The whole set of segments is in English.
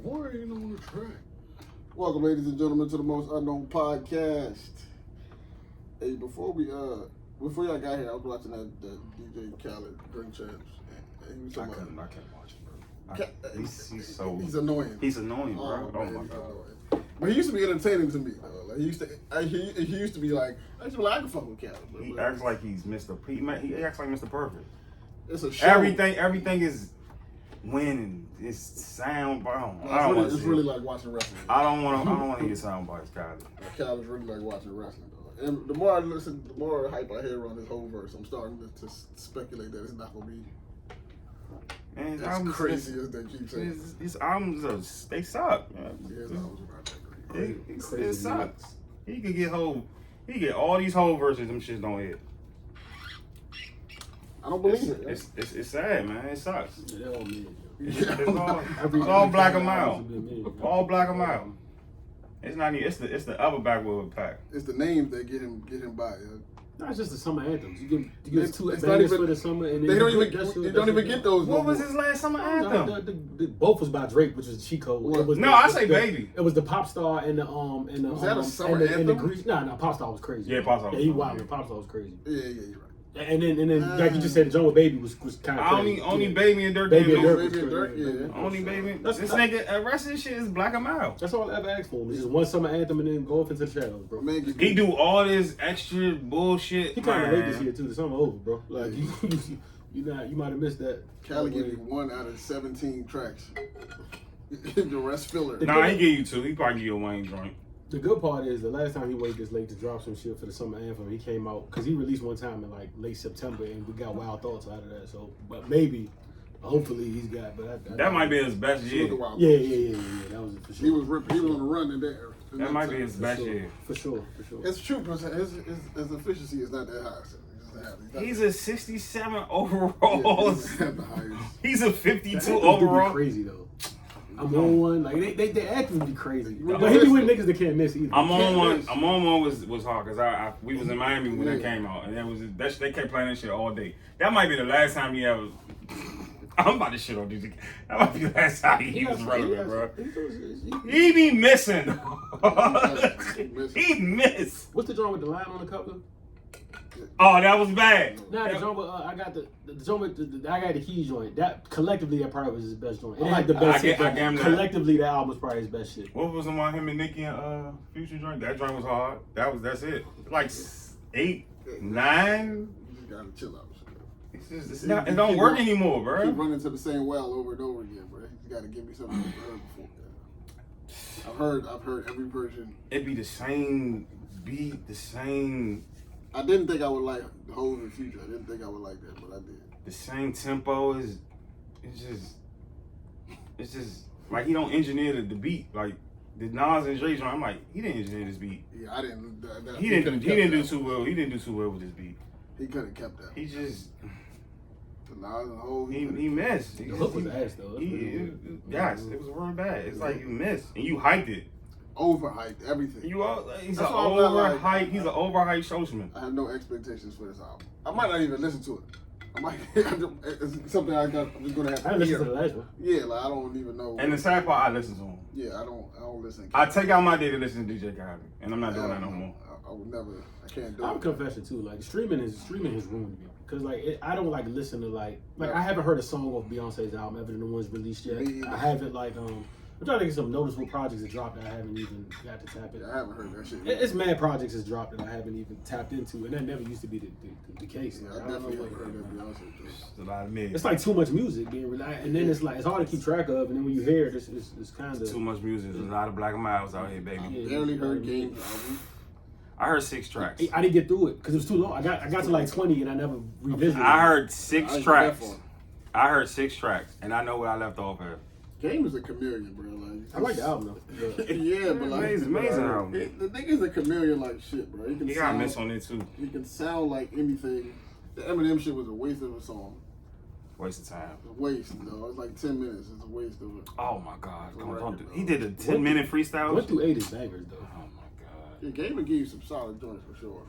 boy ain't on the track. Welcome, ladies and gentlemen, to the Most Unknown Podcast. Hey, before y'all got here, I was watching that DJ Khaled Drink Champs. And he was talking I can't watch it, bro. He's annoying. He's annoying, bro. Oh my God. But he used to be entertaining to me, though. Like he used to be like, I can fuck with Khaled. But He acts like he's Mr. He acts like Mr. Perfect. It's a show. Everything is winning. It's sound, bro. It's really like watching wrestling. I don't want to hear sound bites, Khaled. Khaled's really like watching wrestling, though. And the more I listen, the more hype I hear on this whole verse, I'm starting to speculate that it's not gonna be. Man, as crazy as they keep saying. His albums, they suck. Man. Yeah, his albums are not that great. It sucks. He could get all these whole verses. Them shits don't hit. I don't believe it. It's sad, man. It sucks. It's all black and mild. All black and mild. It's not even. It's the upper backwood pack. It's the names that get him by. No, it's just the summer anthems. You get two it's bangers not even, for the summer, and then they don't even get those. What no was more. his last summer anthem? Both was by Drake, which was Chico. I say Baby. It was the Pop Star and the Was that a summer and the anthem? Grease. Nah, Pop Star was crazy. Yeah, Pop Star. Yeah, he wild. Pop Star was crazy. Yeah, you're right. And then like you just said, the John with Baby was kind of crazy. Only Baby and Dirk. Baby and Dirk, yeah. Only Baby. That's This nigga, rest of this shit is black and mild. That's all I ever asked for him. It's just one summer anthem and then go off into the shadows, bro. Man, He do all this extra bullshit. He kind of late this year too. The summer over, bro. Like you might have missed that. Cali gave you 1 out of 17 tracks. The rest filler. Nah, he give you 2. He probably give you a Wayne joint. The good part is the last time he waited this late to drop some shit for the summer anthem, he came out because he released one time in like late September, and we got Wild Thoughts out of that. So, but maybe, hopefully, he's got. But that might be his best year. Yeah. That was it for sure. He was on the run in there. That might be his best year. For sure. It's true, but his efficiency is not that high. He's a 67 overall. Yeah, the highest. He's a 52 That overall. Crazy though. I'm on one. Like they actively crazy. But he be with niggas that can't miss either. I'm on one was hard because we was in Miami when that came out, and they kept playing that shit all day. That might be the last time he ever. I'm about to shit on DJ. That might be the last time he was relevant, bro. He be missing. He missed. What's the joint with the line on the cover? Oh, that was bad. Nah, the joint with, I got the joint with I got the Key joint. That collectively, that probably was his best joint. It ain't like the best shit. Collectively, that album was probably his best shit. What was the one him and Nicki and Future joint? That joint was hard. That's it. Like 8, 9. You gotta chill out. It don't work anymore, bro. Keep running to the same well over and over again, bro. You gotta give me something I've heard before. I've heard every version. It be the same beat, the same. I didn't think I would like Hov and Future. I didn't think I would like that, but I did. The same tempo is. It's just like he don't engineer the beat. Like the Nas and Dre joint, I'm like, he didn't engineer this beat. Yeah, I didn't. He didn't do too well. He didn't do too well with this beat. He could have kept that. He just. The Nas and Hov. He missed. The hook was ass though. Yes, it was real bad. It's like you missed and you hyped it. Overhyped everything. He's an overhyped. He's an overhyped showman. I have no expectations for this album. I might not even listen to it. It's something I'm just gonna have to hear. I listened to the last one. Yeah, like I don't even know. And the sad part, I listen to him. Yeah, I don't listen. I take out my day to listen to DJ Khaled, and I'm not doing that no more. I would never. I can't do it. I'm confessing too. Like streaming has ruined me. Cause like I don't like listen to like I haven't heard a song off Beyonce's album other than the ones released yet. I haven't I'm trying to get some noticeable projects that dropped that I haven't even got to tap into. I haven't heard that shit. It's mad projects that's dropped that I haven't even tapped into, and that never used to be the case. Yeah, I definitely haven't heard that Beyonce. It's a lot of mid. It's like too much music being released, and then it's hard to keep track of, and then when you hear it, it's kind of too much music. There's a lot of black and miles out here, baby. I barely heard Game's album. I heard 6 tracks. I didn't get through it because it was too long. I got to like 20 and I never revisited. I heard 6 tracks. I heard 6 tracks, and I know where I left off at. Game is a chameleon, bro. Like, I like the album though. Yeah, but like amazing album. The nigga's a chameleon like shit, bro. He got a miss on it too. He can sound like anything. The Eminem shit was a waste of a song. Waste of time. It's a waste, though. It's like 10 minutes. It's a waste of it. Oh my god! Don't do. He did a 10-minute freestyle. Went through 80 bangers though. Oh my god! Yeah, Game would give you some solid joints for sure.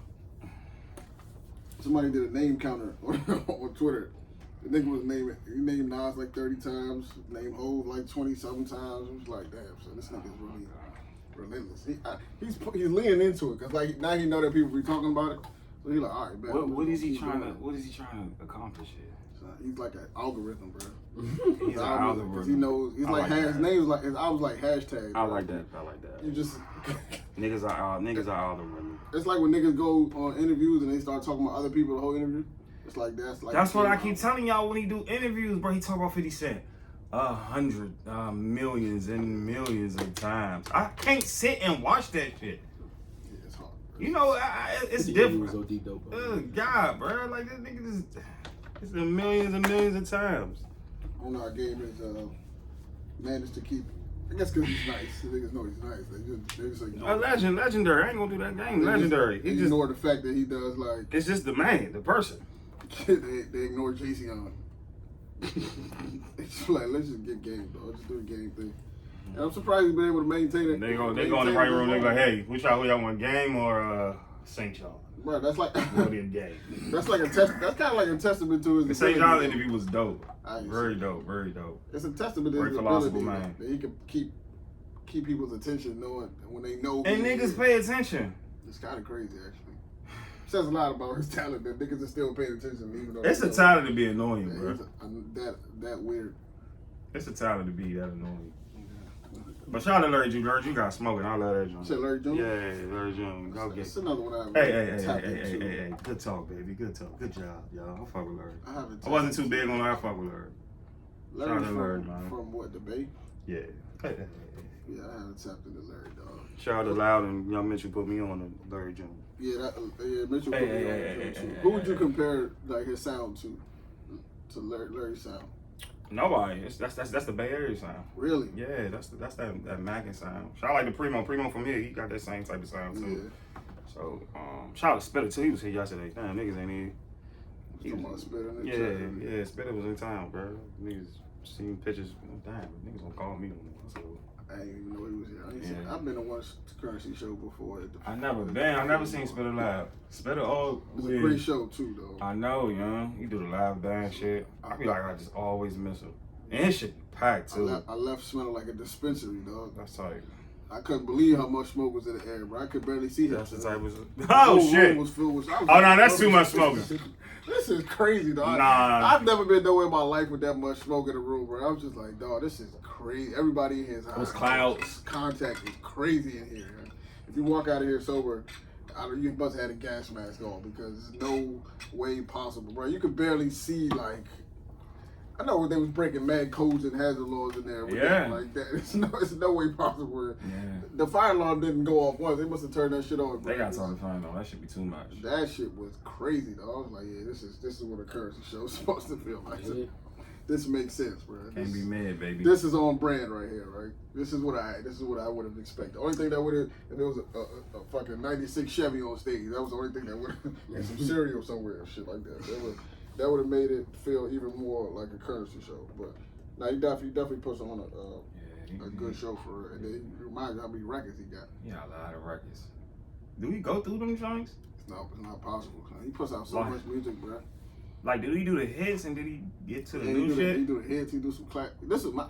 Somebody did a name counter on Twitter. The nigga was he named Nas like 30 times, named Hov like 20-something times. It was like, damn, so this nigga's really relentless. He's leaning into it, because like, now he know that people be talking about it. So he's like, all right, man. What is he trying to accomplish here? So he's like an algorithm, bro. He's an algorithm. Because he knows, he's like, his name was like, I was like hashtag. I like that. You just... Niggas are algorithm. It's like when niggas go on interviews and they start talking about other people the whole interview. It's like that's what I keep telling y'all when he do interviews, bro. He talk about 50 Cent 100 millions and millions of times. I can't sit and watch that shit. Yeah, it's hard. You know, it's different. So deep, though, bro. God, bro, like this nigga just it's the millions and millions of times. On our game is managed to keep. I guess because he's nice. The niggas know he's nice. They just ignore Legendary. I ain't gonna do that game. Legendary. They ignore the fact that he does like. It's just the man, the person. they ignore JC on. It's just like, let's just get game, dog. Just do a game thing. And I'm surprised he's been able to maintain it. They go in the right room. They go, hey, who y'all want, game or St. John? Bro, that's like game. That's like a test. That's kind of like a testament to his. The St. John interview was dope. Very dope. It's a testament to his philosophical ability, man. That he can keep people's attention, knowing when they know. And niggas pay attention. It's kind of crazy, actually. Says a lot about his talent that niggas are still paying attention, even though it's a talent to be annoying, bro. That weird. It's a talent to be that annoying. But shout out to Larry June. Larry June got smoking. I love that June. Said Larry June? Yeah, Larry June. Go get it. That's another one I Hey. Good talk, baby. Good talk. Good job, y'all. I fuck with Larry. I wasn't too big on Larry. I fuck with Larry. Shout out to Larry, man. From what, the Bay? Yeah. Yeah, I haven't tapped into Larry, dog. Shout out to Loud and Young Mitchell put me on to Larry June. Yeah, Mitchell put me on too. Who would you compare like his sound to Larry's sound? Nobody. That's the Bay Area sound. Really? Yeah, that's that Mackin sound. Shout out like the Primo from here. He got that same type of sound too. Yeah. So shout out to Spitter too. He was here yesterday. Damn, niggas ain't here. He was about Spitter. Yeah, Spitter was in town, bro. Niggas seen pictures. Damn, niggas gonna call me. So I didn't even know he was here. I've been to one Currency show before. I never seen Spitter live. Spitter, it's a great show too, though. I know, he do the live band shit. I be like, I just always miss him. And his shit packed too. I left smelling like a dispensary, dog. That's tight. I couldn't believe how much smoke was in the air, bro. I could barely see him. That's the type of. Oh shit! Was filled with, no, that's too much smoking. This is crazy, dog. Nah. I've never been nowhere in my life with that much smoke in a room, bro. I was just like, dog, this is crazy. Everybody in here is high. Those clouds. Contact is crazy in here. Man. If you walk out of here sober, you must have had a gas mask on, because there's no way possible, bro. You could barely see, like, I know they was breaking mad codes and hazard laws in there. Like that. It's no way possible. Yeah. The fire alarm didn't go off once. They must have turned that shit on. They got something fine though. That should be too much. That shit was crazy though. I was like, yeah, this is what a Currency show is supposed to feel like. Yeah. This makes sense, bro. Can't be mad, baby. This is on brand right here, right? This is what I would have expected. The only thing that would have, if there was a fucking '96 Chevy on stage, that was the only thing that would have, and some cereal somewhere and shit like that. That would have made it feel even more like a Currency show. But now he definitely puts on a good show for her. And then it reminds you how many records he got. Yeah, a lot of records. Do we go through them songs? It's not possible. He puts out so much music, bro. Like, did he do the hits and did he get to the new shit? He do the hits. He do some class.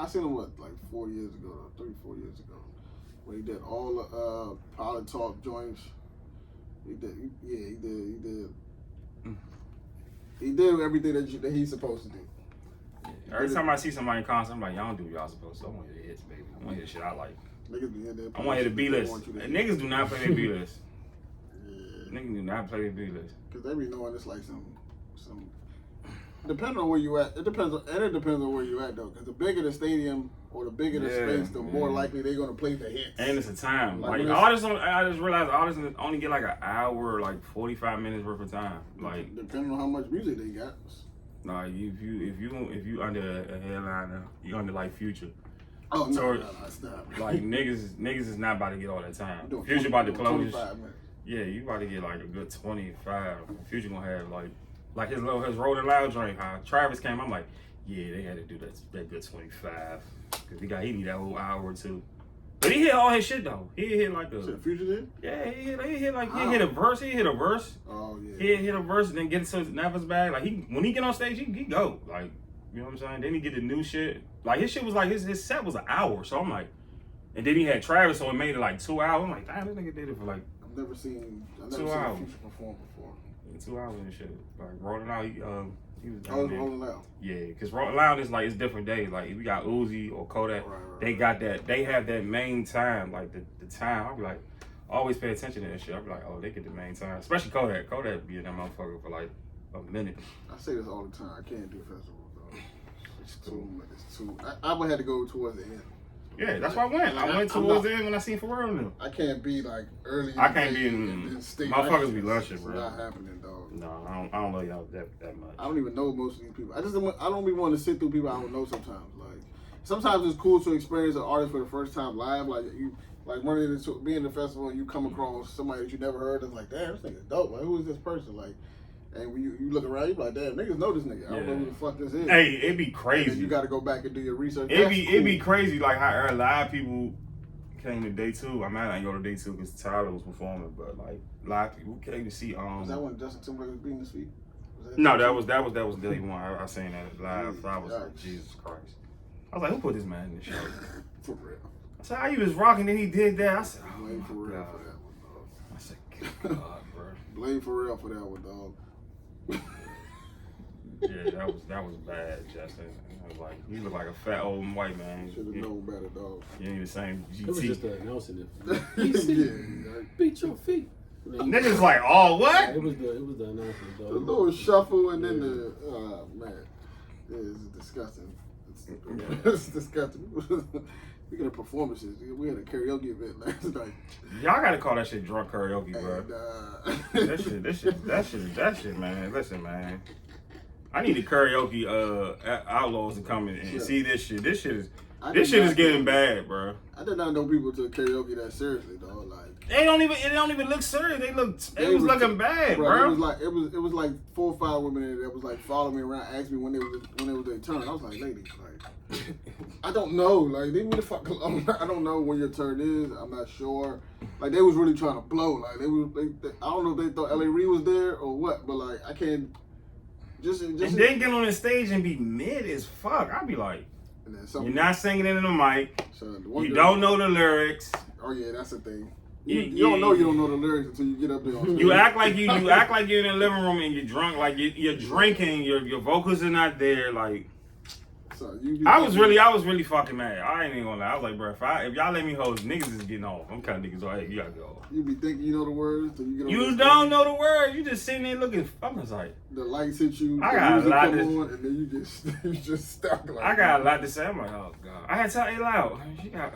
I seen him like 4 years ago, 3-4 years ago, when he did all the Pilot Talk joints. He did. He did everything that he's supposed to do. Yeah. Every time I see somebody in concert, I'm like, y'all don't do what y'all supposed to. I want to hear the hits, baby. I want to hear the shit I like. Niggas be in there. I want to hear the B-list. Niggas do not play their B-list. Yeah. Niggas do not play their B-list. Because they be knowing it's like some. Depending on where you at, it depends on where you at though. Because the bigger the stadium or the bigger the space, the more likely they're gonna play the hits. And it's a time. Like artists, I just realized artists only get like an hour, like 45 minutes worth of time. Like depending on how much music they got. Nah, if you under a headliner, you under like Future. Oh no, stop. Like niggas is not about to get all that time. Future about to close. Yeah, you about to get like a good 25. Future gonna have like his Rolling Loud joint. How Travis came, I'm like, yeah, they had to do that good 25 because he need that whole hour or two. But he hit all his shit though. He hit like a Future did? yeah. He hit a verse. He hit a verse. Oh yeah. He hit a verse and then get to his Nava's bag. Like when he get on stage, he go. Like you know what I'm saying. Then he get the new shit. Like his shit was like his set was an hour. So I'm like, and then he had Travis, so it made it like 2 hours. I'm like, damn, this nigga did it for like. I've never seen Future perform before. 2 hours and shit. Like Rolling Out, he was down there. Rolling Loud. Yeah, because Rolling Loud is like it's different days. Like if we got Uzi or Kodak, they got that. They have that main time, like the time. I'll be like, always pay attention to that shit. I'll be like, oh, they get the main time. Especially Kodak. Kodak be in that motherfucker for like a minute. I say this all the time. I can't do festivals though. It's too. I would have to go towards the end. Yeah, that's why I went. I went towards the end when I seen Pharrell now. I can't be like early. I can't be in. Motherfuckers be lunching, bro. It's not happening, dog. No, I don't love y'all that much. I don't even know most of these people. I don't be wanting to sit through people I don't know sometimes. Like sometimes it's cool to experience an artist for the first time live. Like you, like running into being in the festival and you come across somebody that you never heard. It's like, damn, this nigga's dope. Like who is this person? Like. And when you look around, you be like, damn, niggas know this nigga. I don't know who the fuck this is. Hey, it'd be crazy. And you got to go back and do your research. It'd be crazy, like how a lot of people came to day two. I didn't go to day two because Tyler was performing, but like a lot of people came to see. Was that when Justin Timberlake was beating his feet? No, that was day one. I seen that live. I was like, Jesus Christ. I was like, who put this man in the show? For real. I said, how he was rocking, then he did that. I said, oh, blame Pharrell for that one, dog. I said, good God, bro. Blame Pharrell for that one, dog. Yeah, that was bad, Justin. I was like, you look like a fat old white man. Should have known better, dog. You ain't the same GT. It was just announcing it. Yeah, beat your feet. Niggas like, oh, what? It was the announcement, dog. The little shuffle and then the man, it's disgusting. It's disgusting. Speaking of performances, we had a karaoke event last night. Y'all gotta call that shit drunk karaoke, bro. And, that shit, man. Listen, man. I need the karaoke outlaws to come in and see this shit. This shit is getting bad, bro. I did not know people took karaoke that seriously, dog. Like it don't even look serious. It was looking bad, bro. It was like 4 or 5 women in there that was like following me around, asking me when it was their turn. I was like, ladies, like I don't know, like leave me the fuck alone. I don't know when your turn is. I'm not sure. Like they was really trying to blow. Like I don't know if they thought L.A. Reid was there or what, but like I can't. Just and then get on the stage and be mid as fuck. I'd be like, you're not singing into the mic. You don't know the lyrics. Oh yeah, that's the thing. You don't know the lyrics until you get up there. You act like you're in the living room and you're drunk, like you're drinking. Your vocals are not there. Like I was really fucking mad. I ain't even gonna lie. I was like, bro, if y'all let me host, niggas is getting off. I'm kind of niggas. Like, hey, you gotta go. You be thinking you know the words till you get on. You don't know the words. You just sitting there looking. I'm just like the lights hit you. I got a lot to on, and then you just stuck. Like, I got a lot to say. I'm like, oh god. I had to tell A Loud. She got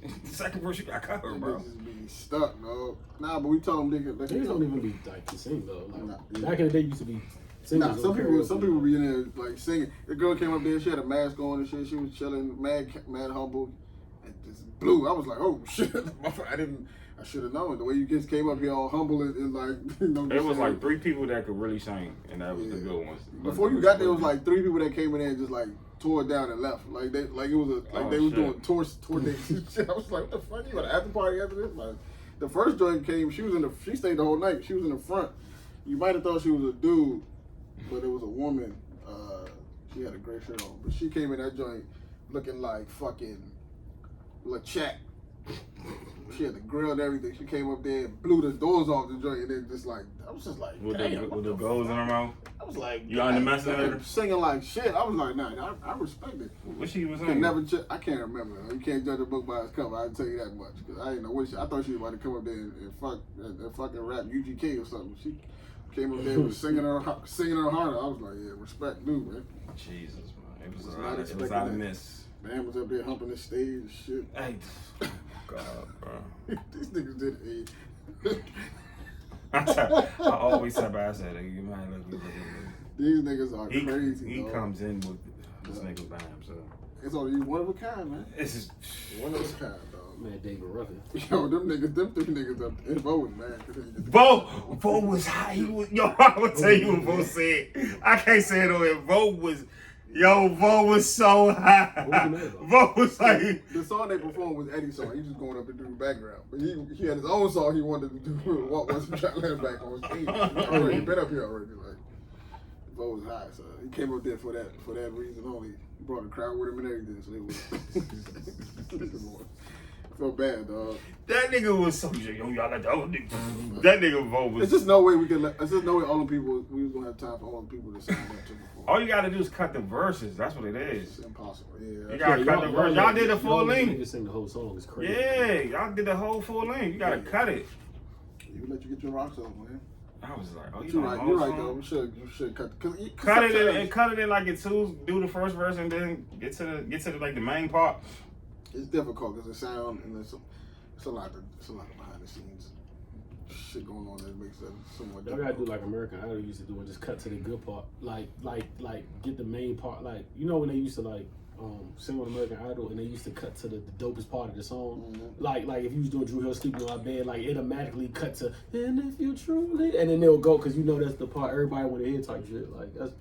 the second verse. She got covered, bro. Just be stuck, dog. Nah, but we told them niggas don't even be like to sing though. Like, back in the day, used to be. Nah, some people be in there like singing. The girl came up there, she had a mask on and shit. She was chilling, mad humble, and just blew. I was like, oh shit! I should have known. The way you just came up here all humble and like, you know. It was like 3 people that could really sing, and that was the good ones. Before you got there, it was like 3 people that came in there and just like tore it down and left. Like they was they was doing tour dates and shit. I was like, what the fuck? You got an after party after this? Like the first joint came, she stayed the whole night. She was in the front. You might have thought she was a dude, but it was a woman. She had a gray shirt on, but she came in that joint looking like fucking LeChat. She had the grill and everything. She came up there and blew the doors off the joint, and then just like I was just like, with the goals in her mouth. I was like, you on the messenger singing like shit. I was like, nah, I respect it. What she was saying? I can't remember. You can't judge a book by its cover. I can tell you that much because I didn't know I thought she was about to come up there and fucking rap UGK or something. She came up there and was singing her heart out. I was like, yeah, respect due, man. Jesus, man, it was out of miss. Man was up there humping the stage and shit. Hey, God, bro. These niggas did I always said, I said, you man, look. These niggas are crazy. He comes in with this nigga by himself. It's only one of a kind, man. This is one of a kind, dog. Man, David Ruffin. Yo, them 3 niggas up there. Bo was mad. Bo was high. I would tell you what Bo said. I can't say it on it. Bo was Yo, Vo was so high. What you mad about? Vo was like, The song they performed was Eddie's song. He just going up to do the background. But he had his own song he wanted to do. What was trying to land back on stage. He been up here already. Like, Bo was high, so he came up there for that reason only. He brought the crowd with him and everything, so they was. I felt bad, dog. that nigga was so yo, y'all like that nigga. That nigga Vo was. There's just no way we could. There's just no way all the people we was gonna have time for all the people to sign up to perform. All you gotta do is cut the verses. That's what it It's is. impossible. You Yeah. gotta cut the verse. Y'all did the full length. Niggas sing the whole song. It's crazy. Yeah, y'all did the whole full length. You gotta cut it. You let you get your rocks off, man. I was like, oh, you You're know, right. You're right, though. You should cut. Cut it in, and cut it in like it two. Do the first verse and then get to the like the main part. It's difficult because the sound and it's a lot of behind the scenes shit going on that makes it somewhat Y'all difficult. gotta do like American Idol used to do and just cut to the good part. Like get the main part. Like, you know when they used to like sing on American Idol and they used to cut to the dopest part of the song. Mm-hmm. Like if you was doing Drew Hill sleeping on my bed, like it automatically cut to and if you truly, and then they'll go because you know that's the part everybody want to hear type shit. Like that's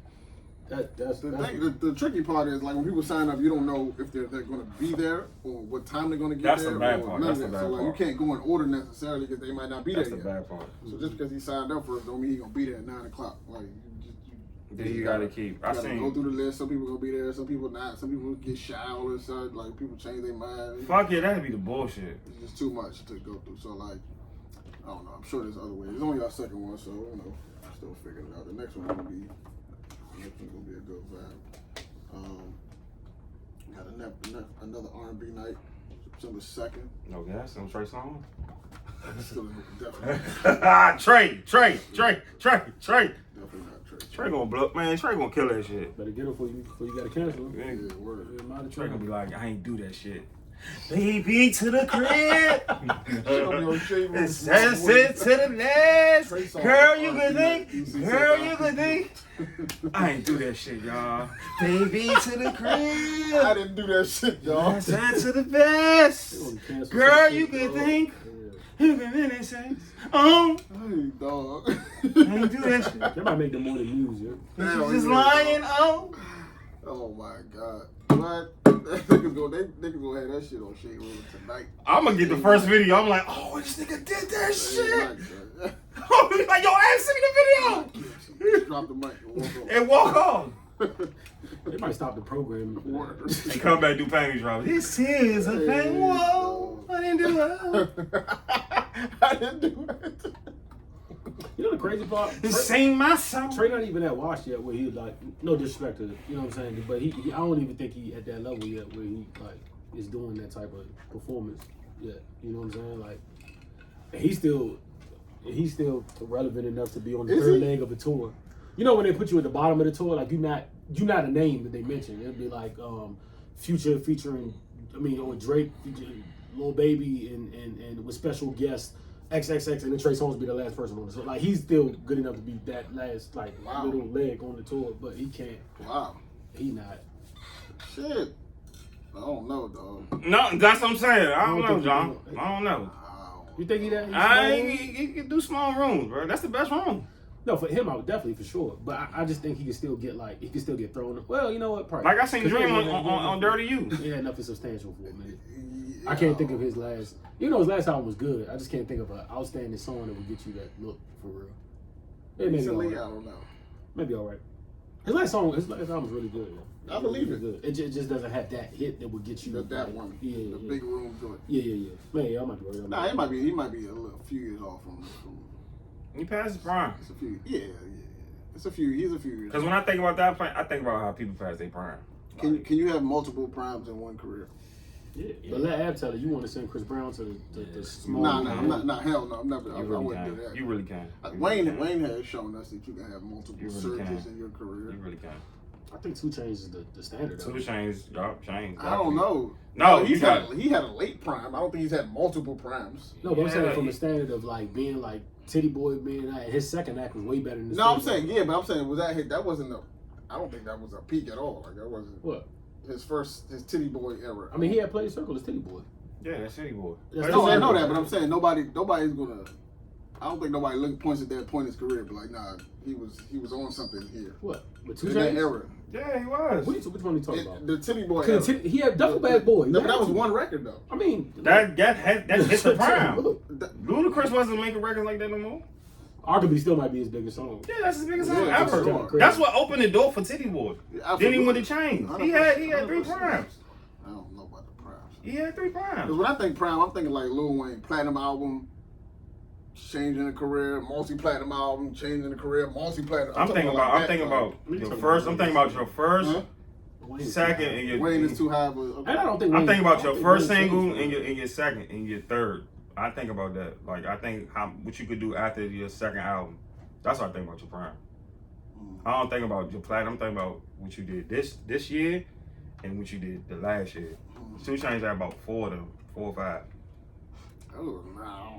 The tricky part is like when people sign up, you don't know if they're going to be there or what time they're going to get That's there. the bad or part. none of That's the that. bad So like part. you can't go in order necessarily because they might not be That's there the yet. bad part. So just because he signed up first don't mean he's going to be there at 9 o'clock. Like Then you gotta keep. I gotta seen. go through the list. Some people gonna be there. Some people not. Some people get shy all of a sudden. Like people change their mind. Fuck yeah, that'd be the bullshit. It's just too much to go through. So like, I don't know. I'm sure there's other ways. It's only our second one, so you know, still figuring it out. The next one gonna be a good vibe. Got another R&B night, September 2nd. No gas, no Trey Songz. Still definitely Trey. not Trey. Trey gonna blow, man. Trey gonna kill that shit. better get them before you gotta cancel them. Yeah. Yeah, word. Trey gonna be like, I ain't do that shit. Baby to the crib. It's sunset to the last. Trey Songz Girl, you R&B could think. night. Girl, you could think. I ain't do that shit, y'all. Baby to the I crib. didn't do that shit, y'all. Sunset to the best. Girl, you could think. You can really say, oh, Hey, dog. I ain't do that shit. They might make the morning news, yo. Hell Just yeah, lying, dog. oh. Oh my God. What? Niggas gonna have that shit on Shade Room tonight. I'm gonna get the first video. I'm like, oh, this nigga did that shit. Shit. Oh, he's like, yo, I ain't seen the video. Drop the mic and walk off. And walk off. They might stop the program. Word. And come back, do panty drop. This is a thing. Whoa, I didn't do it. I didn't do it. You know the crazy part? Sing my song. Trey not even at Wash yet where he like, no disrespect to it, you know what I'm saying? But he I don't even think he at that level yet where he like is doing that type of performance yet. You know what I'm saying? Like he's still relevant enough to be on the Is third he? leg of a tour. You know when they put you at the bottom of the tour, like you're not a name that they mention. It'd be like Future featuring or Drake featuring Lil Baby and with special guests XXX and then Trey Songz be the last person on the tour. Like he's still good enough to be that last Wow. little leg on the tour, but he can't. Wow. He not. Shit. I don't know, dog. No, that's what I'm saying. I don't know, John. I don't know. You think he that? He's I small? ain't, he can do small rooms, bro. That's the best room. No, for him, I would definitely for sure. But I just think he can still get thrown. Well, you know what? Probably. Like I seen 'Cause Dream he had on Dirty You. He had nothing substantial for a minute. I can't think of his last. You know, his last album was good. I just can't think of an outstanding song that would get you that look for real. It may be all Recently, I right. don't know. Maybe all right. His last album was really good. Though. I believe Really it. good. It just doesn't have that hit that would get you. That like, one. Yeah, The yeah. big room joint. Yeah. Man, I might be right. Nah, he might be a few years off from He passed his prime. it's a few. Yeah. He's a few years. Because when I think about that, I think about how people pass their prime. Can you have multiple primes in one career? Yeah. But let Ab tell you want to send Chris Brown to the small. Nah, hell no. I'm never. You I really wouldn't do can. that. You really can. Wayne has shown us that you can have multiple You really surges can. in your career. You really can. I think 2 Chainz is the standard. Two though. Chainz, yup, Chainz. I don't know. No, he you got had a late prime. I don't think he's had multiple primes. No, but I'm saying Yeah. from the standard of like being like Titty Boy being his second act was way better than his No, I'm first saying act. but I'm saying was that hit? That wasn't a. I don't think that was a peak at all. Like that wasn't What? his Titty Boy era. I mean, he had played Circle as Titty Boy. Yeah, that's City Boy. That's No, the I know standard. that, but I'm saying nobody's gonna. I don't think nobody points at that point in his career, but like, nah, he was on something here What? With 2 in that Chainz? era. Yeah, he was. Which one are you talking about? The Titty Boy. He had Duffel Bag Boy. No, that was one record though. I mean, That's hit the prime. Look, Ludacris wasn't making records like that no more. arguably still might be his biggest song. Yeah, that's his biggest song Yeah, ever. sure. That's what opened the door for Titty Boy. Yeah, Then he went to Chains. He had 3 primes. I don't know about the primes. He had 3 Because primes. when I think prime, I'm thinking like Lil Wayne, platinum album, changing the career, multi-platinum album, changing the career, multi-platinum. I'm thinking about your first, Wayne. second, and your. Wayne is too high, but okay. And I don't think I'm Wayne- thinking about I your don't first think Wayne single changed. and your second and your third. I think about that. Like I think what you could do after your second album. That's what I think about your prime. I don't think about your platinum. I'm thinking about what you did this year and what you did the last year. 2 Chainz had about 4 of them, 4 or 5. Oh, no.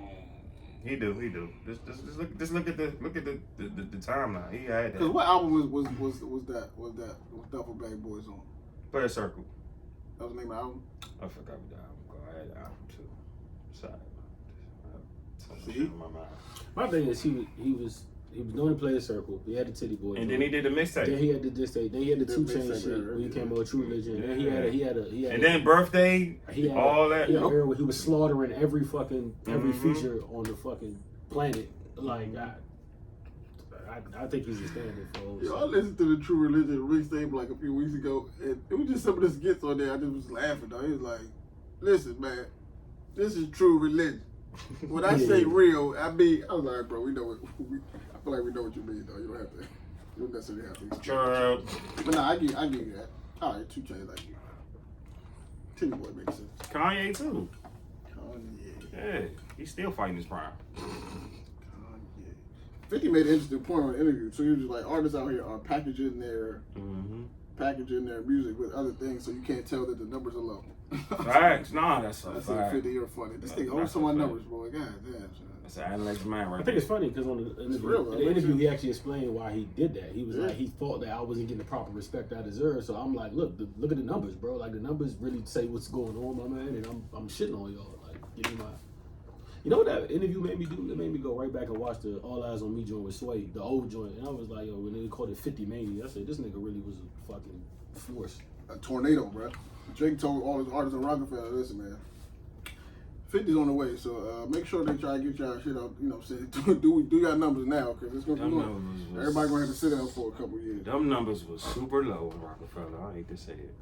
He do. Just look at the timeline. He had Because that. what album was that with Duffel Bag Boys on? Player Circle. That was the name of the album? I forgot what the album called. I had the album too. Sorry. See? In my mind. My thing is he was doing the Player Circle. He had the Titty Boy. And then he did the Then mixtape. he had the diss tape. Then he had the The 2 mixtape, Chainz shit yeah, when he came out with True Religion. Then Yeah. he had a And then Birthday, he had all that. He had an era where he was slaughtering every Mhm. feature on the fucking planet. Like I think he's a standard for. Yo, I listened to the True Religion mixtape like a few weeks ago, and it was just some of the skits on there. I just was laughing though. He was like, "Listen, man, this is True Religion. When I say real, I mean." I was like, "Bro, we know what. I feel like we know what you mean, though. You don't have to. You don't necessarily have to." explain. Sure. But nah, I give you that. All right, 2 Chainz, I give you. Titty Boy makes sense. Kanye too. Kanye. Yeah, he's still fighting his prime. Kanye. 50 made an interesting point on the interview. So he was just like, artists out here are packaging their music with other things, so you can't tell that the numbers are low. Facts. Nah, that's a That's fact. 50, you're funny. This That's thing owns some of a my fact. numbers, boy. God damn, son. That's an analytics man right I think it's funny because on the interview, real, though. in the interview he actually explained why he did that. He was Yeah. like he thought that I wasn't getting the proper respect I deserve. So I'm like, look at the numbers, bro. Like the numbers really say what's going on, my man. And I'm shitting on y'all. Like give me my. You know what that interview made me do? It made me go right back and watch the All Eyes on Me joint with Sway, the old joint, and I was like, yo, when they called it 50 Mania, I said this nigga really was a fucking force. A tornado, bro. Drake told all his artists in Rockefeller, listen, man, 50's on the way, so make sure they try to get y'all shit up, you know what I'm saying? do your numbers now, because it's going to be Them going. numbers was- Everybody going to have to sit down for a couple of years. Them numbers was super low in Rockefeller. I hate to say it.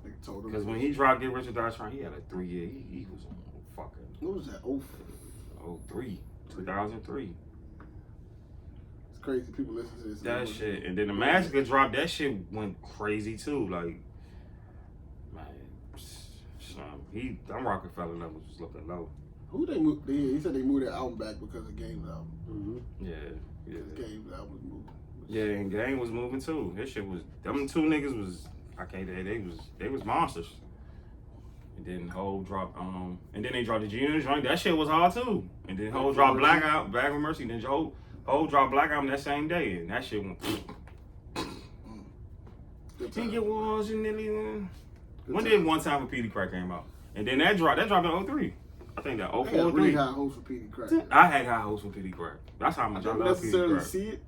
They told them. Because when he dropped Get Rich or Die Trying, he had a 3-year. He was on fucking What was that? Oh, 2003. it's crazy. People listen to this. That shit. And then the Massacre dropped. That shit went crazy too. Like, man, them Rockefeller numbers was looking low. Who they moved? He said they moved their album back because of Game's album. Mm-hmm. Yeah. Game's album was moving. Yeah, and Gang was moving too. That shit was, them 2 niggas was, I can't, they was monsters. And then Hov dropped, and then they dropped the Junior joint. That shit was hard too. And then Hov dropped Black with Mercy. Then Hov dropped Black Album that same day, and that shit went. Good Think time. it was in nearly. Good When time. did One Time for Petey Crack came out? And then that dropped in 03. I think that I 04, got really 03. high hopes for Petey Crack. I had high hopes for Petey Crack. That's how I much I don't love Petey necessarily Crack. see it.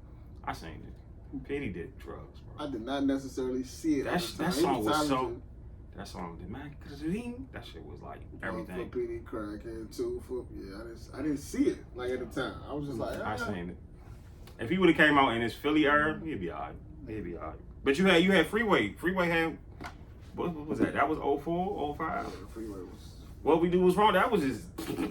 I seen it. Petey did drugs, bro. I did not necessarily see it. That at the time. song He was talented. so. That song, the man, that shit was like For everything. Petey Crack and 2 for I didn't see it like at the time. I was just like, I seen it. If he would have came out in his Philly era, he'd be alright. He'd be alright. But you had Freeway. Freeway had what was that? That was 04, 05. Freeway was What We Do Was Wrong. That was his.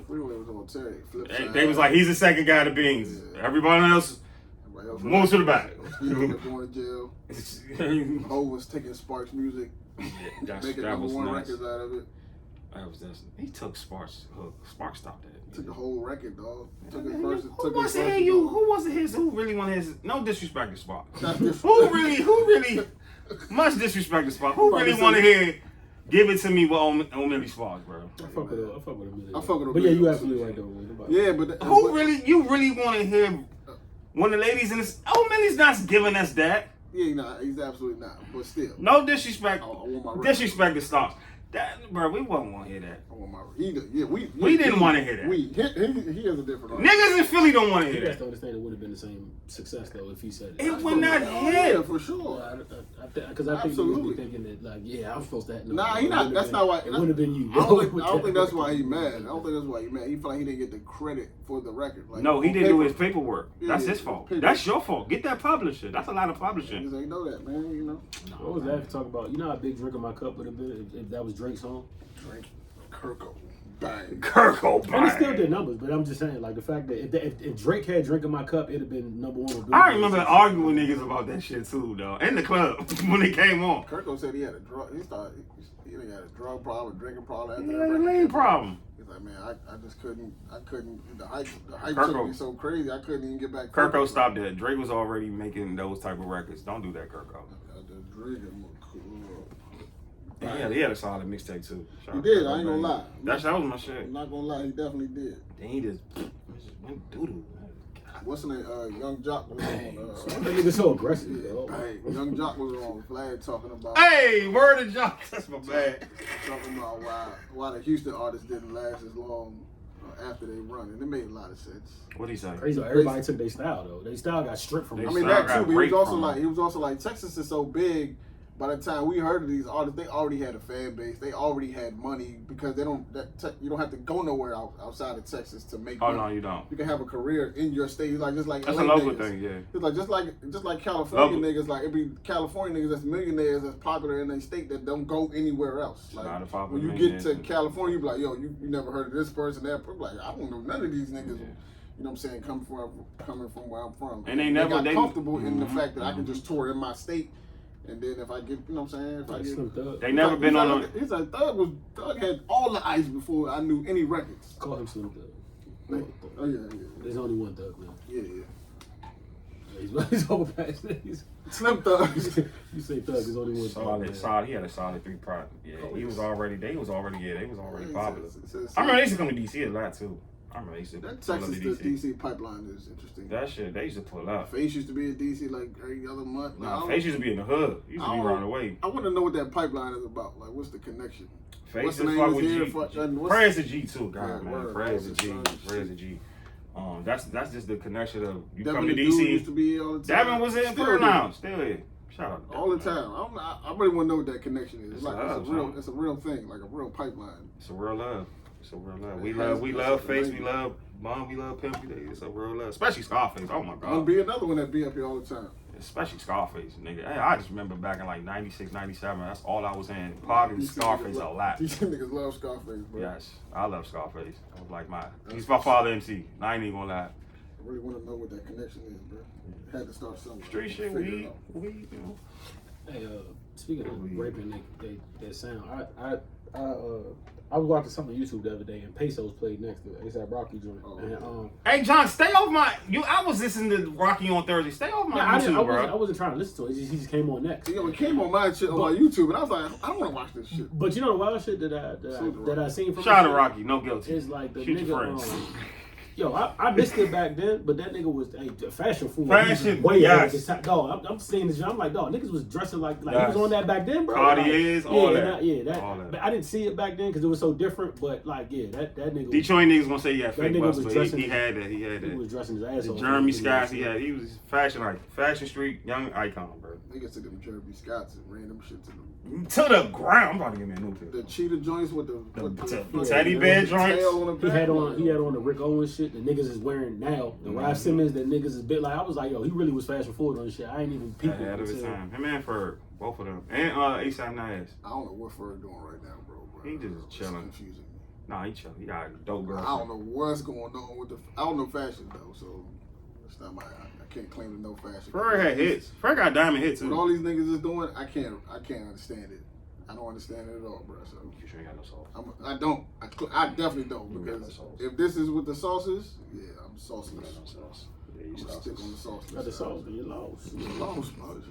Freeway was on Terry. Flip side. They was like, he's the second guy to Beans. Yeah. Everybody else Everybody else move to the back. Speedy kept going to jail. that Ho was taking Sparks music, making number was one nuts. records out of it. He took Sparks. Sparks stopped that. Took the whole record, dog. Took his Who verse. Took wants his to verse. hear you? Who wants to hear? Who really want to hear? No disrespect to Sparks. Not this- Who really? Much disrespect to Sparks. Who Probably really want to say- hear? Give it to me with on Millie Sparks, bro. I fuck with him. I fuck with him. I fuck with him. But yeah, you absolutely right though. Yeah, but Who really? You really want to hear? When the ladies in this, Millie's not giving us that. Yeah, nah, he's absolutely not. But still, No disrespect. I want my record. Disrespect to Sparks. That, bro, we wouldn't want to hear that. I want my. Yeah, We didn't want to hear that. He has a different. artist. Niggas in Philly don't want to He hear has to that. understand it would have been the same success though if he said It would not Yeah, hit. for sure. I because I think Absolutely. niggas be thinking that, like, yeah, I'm supposed to have. Nah, he not. That's not why. It would have been you. I don't think that's why he mad. I don't think that's why he mad. He feel like he didn't get the credit for the record. Like, No, he on didn't do paper, his paperwork. That's his fault. paper. That's your fault. Get that publisher. That's a lot of publishing. Niggas ain't know that, man. You know. What was that talk about? You know how Big Drink in My Cup would have been if that was Drake's song? Drake, Kirko, bang. Kirk And it still O'Brien. did numbers, but I'm just saying, like, the fact that if Drake had Drink in My Cup, it'd have been number one. On I remember arguing with niggas about that shit too, though. In the club when it came on. Kirko said he had a drug. He had a drug problem, a drinking problem. After He that had a record lean came out. problem. He's like, man, I just couldn't. The hype Kirko. took me so crazy. I couldn't even get back. Kirko stopped that. Drake was already making those type of records. Don't do that, Kirko. The drinking was cool. Yeah, he had a solid mixtape too. Shout He out did. to I ain't gonna Kirko, lie. man. That was my shit. I'm not gonna lie. He definitely did. Then he just went doo-doo. What's his name? Young Jock was on. That nigga so aggressive, yo. Hey, Young Jock was on Vlad talking about Hey, word of Jock. That's my bad. talking about why the Houston artists didn't last as long after they run, and it made a lot of sense. What'd he say? Crazy. Everybody took their style though. Their style got stripped from. They I them. mean Style that got too, but he break was also from like Texas is so big. By the time we heard of these artists, they already had a fan base. They already had money because they don't. You don't have to go nowhere outside of Texas to make. Oh money. no, you don't. You can have a career in your state, just like That's LA a local niggas. thing, yeah. It's like just like California Local. niggas, like it be California niggas that's millionaires that's popular in their state that don't go anywhere else. Like Not a popular when you get to millionaire. California, you be like, yo, you never heard of this person, that person. Like I don't know none of these niggas. Yeah. You know what I'm saying? Coming from where I'm from, And they never- got they- comfortable in the Mhm, fact that I can just tour in my state, and then if I get, you know what I'm saying? If I Like get, Slim Thug. They never been on a. He's like Thug had all the ice before I knew any records. Call him Slim Thug. Like, oh yeah, There's only one Thug now. yeah. He's overpassed. Slim Thug. You say Thug, there's only one Thug. Solid. He had a solid 3 product. Yeah, Oh, he was yes. already. They was already popular. It's- I remember they used to come to DC a lot too. I remember they used to That pull up Texas to to DC. DC pipeline is interesting. That shit, they used to pull up. Face used to be in DC like every other month. Like, Nah, Face used to be in the hood. He used to be I don't- around the way. I want to know what that pipeline is about. Like, what's the connection? Face What's is the name fuck is with here G. for- and what's- Prayers to G too, God Yeah, man. word. Prayers to G. Prayers to Prayers to G. That's just the connection of you Devin come to the Dude used DC. to be here all the time. Devin was in Still for do. now. Still here. Shout out. to All the Devin, man. time. I really want to know what that connection is. It's Like, love, son. it's a real thing, like a real pipeline. It's a real love. It's a real love. We It love has- we it's love a Face. baby. We love Mom. We love Pimp. It's a real love. Especially Scarface. Oh my Gonna God. be another one that be up here all the time. Especially Scarface, nigga. Hey, I just remember back in like 96, 97. That's all I was in. Parking DC Scarface niggas a love- lot. DC niggas love Scarface, bro. Yes, I love Scarface. I was like he's my father MC. I ain't even gonna lie. I really want to know what that connection is, bro. Had to start somewhere. Street shit, Figure it weed, out. you know. Hey, speaking of Weed. raping that sound, I was watching something on YouTube the other day, and Pesos played next to it. A$AP Rocky joint. Oh, And, okay. Hey John, stay off my. I was listening to Rocky on Thursday. Stay off my yeah, YouTube, I bro. wasn't trying to listen to it. He just came on next. You know, it came on my shit on my YouTube, and I was like, I don't want to watch this shit. But you know the wild shit that I seen from Shout out to this Rocky, no guilty. shit is like the Shoot your nigga. friends. Yo, I missed it back then, but that nigga was a fashion fool. Fashion, He was way ahead of yes. his time. Dog, I'm seeing this. I'm like, dog, niggas was dressing like he Yes. was on that back then, bro. Cartiers, like, all yeah, that. All that. But I didn't see it back then because it was so different. But like, yeah, that nigga. Detroit niggas gonna say he had That fake nigga bust, was but dressing- he had that. He had He that. was dressing his ass The off. Jeremy Scott, he was fashion icon, fashion street young icon, bro. Niggas took them Jeremy Scotts and random shit to them. To the ground. I'm about to give me a new The pick. cheetah joints with The the teddy bear joints. tail on the He back. had on the Rick Owens shit that niggas is wearing now. The Rod Simmons that niggas is bit like. I was like, yo, he really was fashion forward on this shit. I ain't even peeping Ahead of his until. time. Him and Ferg, both of them, and A$AP Nas. I don't know what Ferg doing right now, bro. He just It's chilling. confusing me. Nah, he chill. He got a dope girl. I don't know what's going on with the. I don't know fashion though, so it's not my. I can't claim to know fashion. Ferg had hits. Ferg got diamond hits What too. all these niggas is doing, I can't understand it. I don't understand it at all, bro. So You sure ain't got no sauce? I don't. I definitely don't You got no because sauce. if this is with the sauces, yeah, I'm sauceless. You got no sauce. Yeah, you I'm gonna sauce. stick on the sauceless. Got the side. sauce, but you lost. Get lost, bro.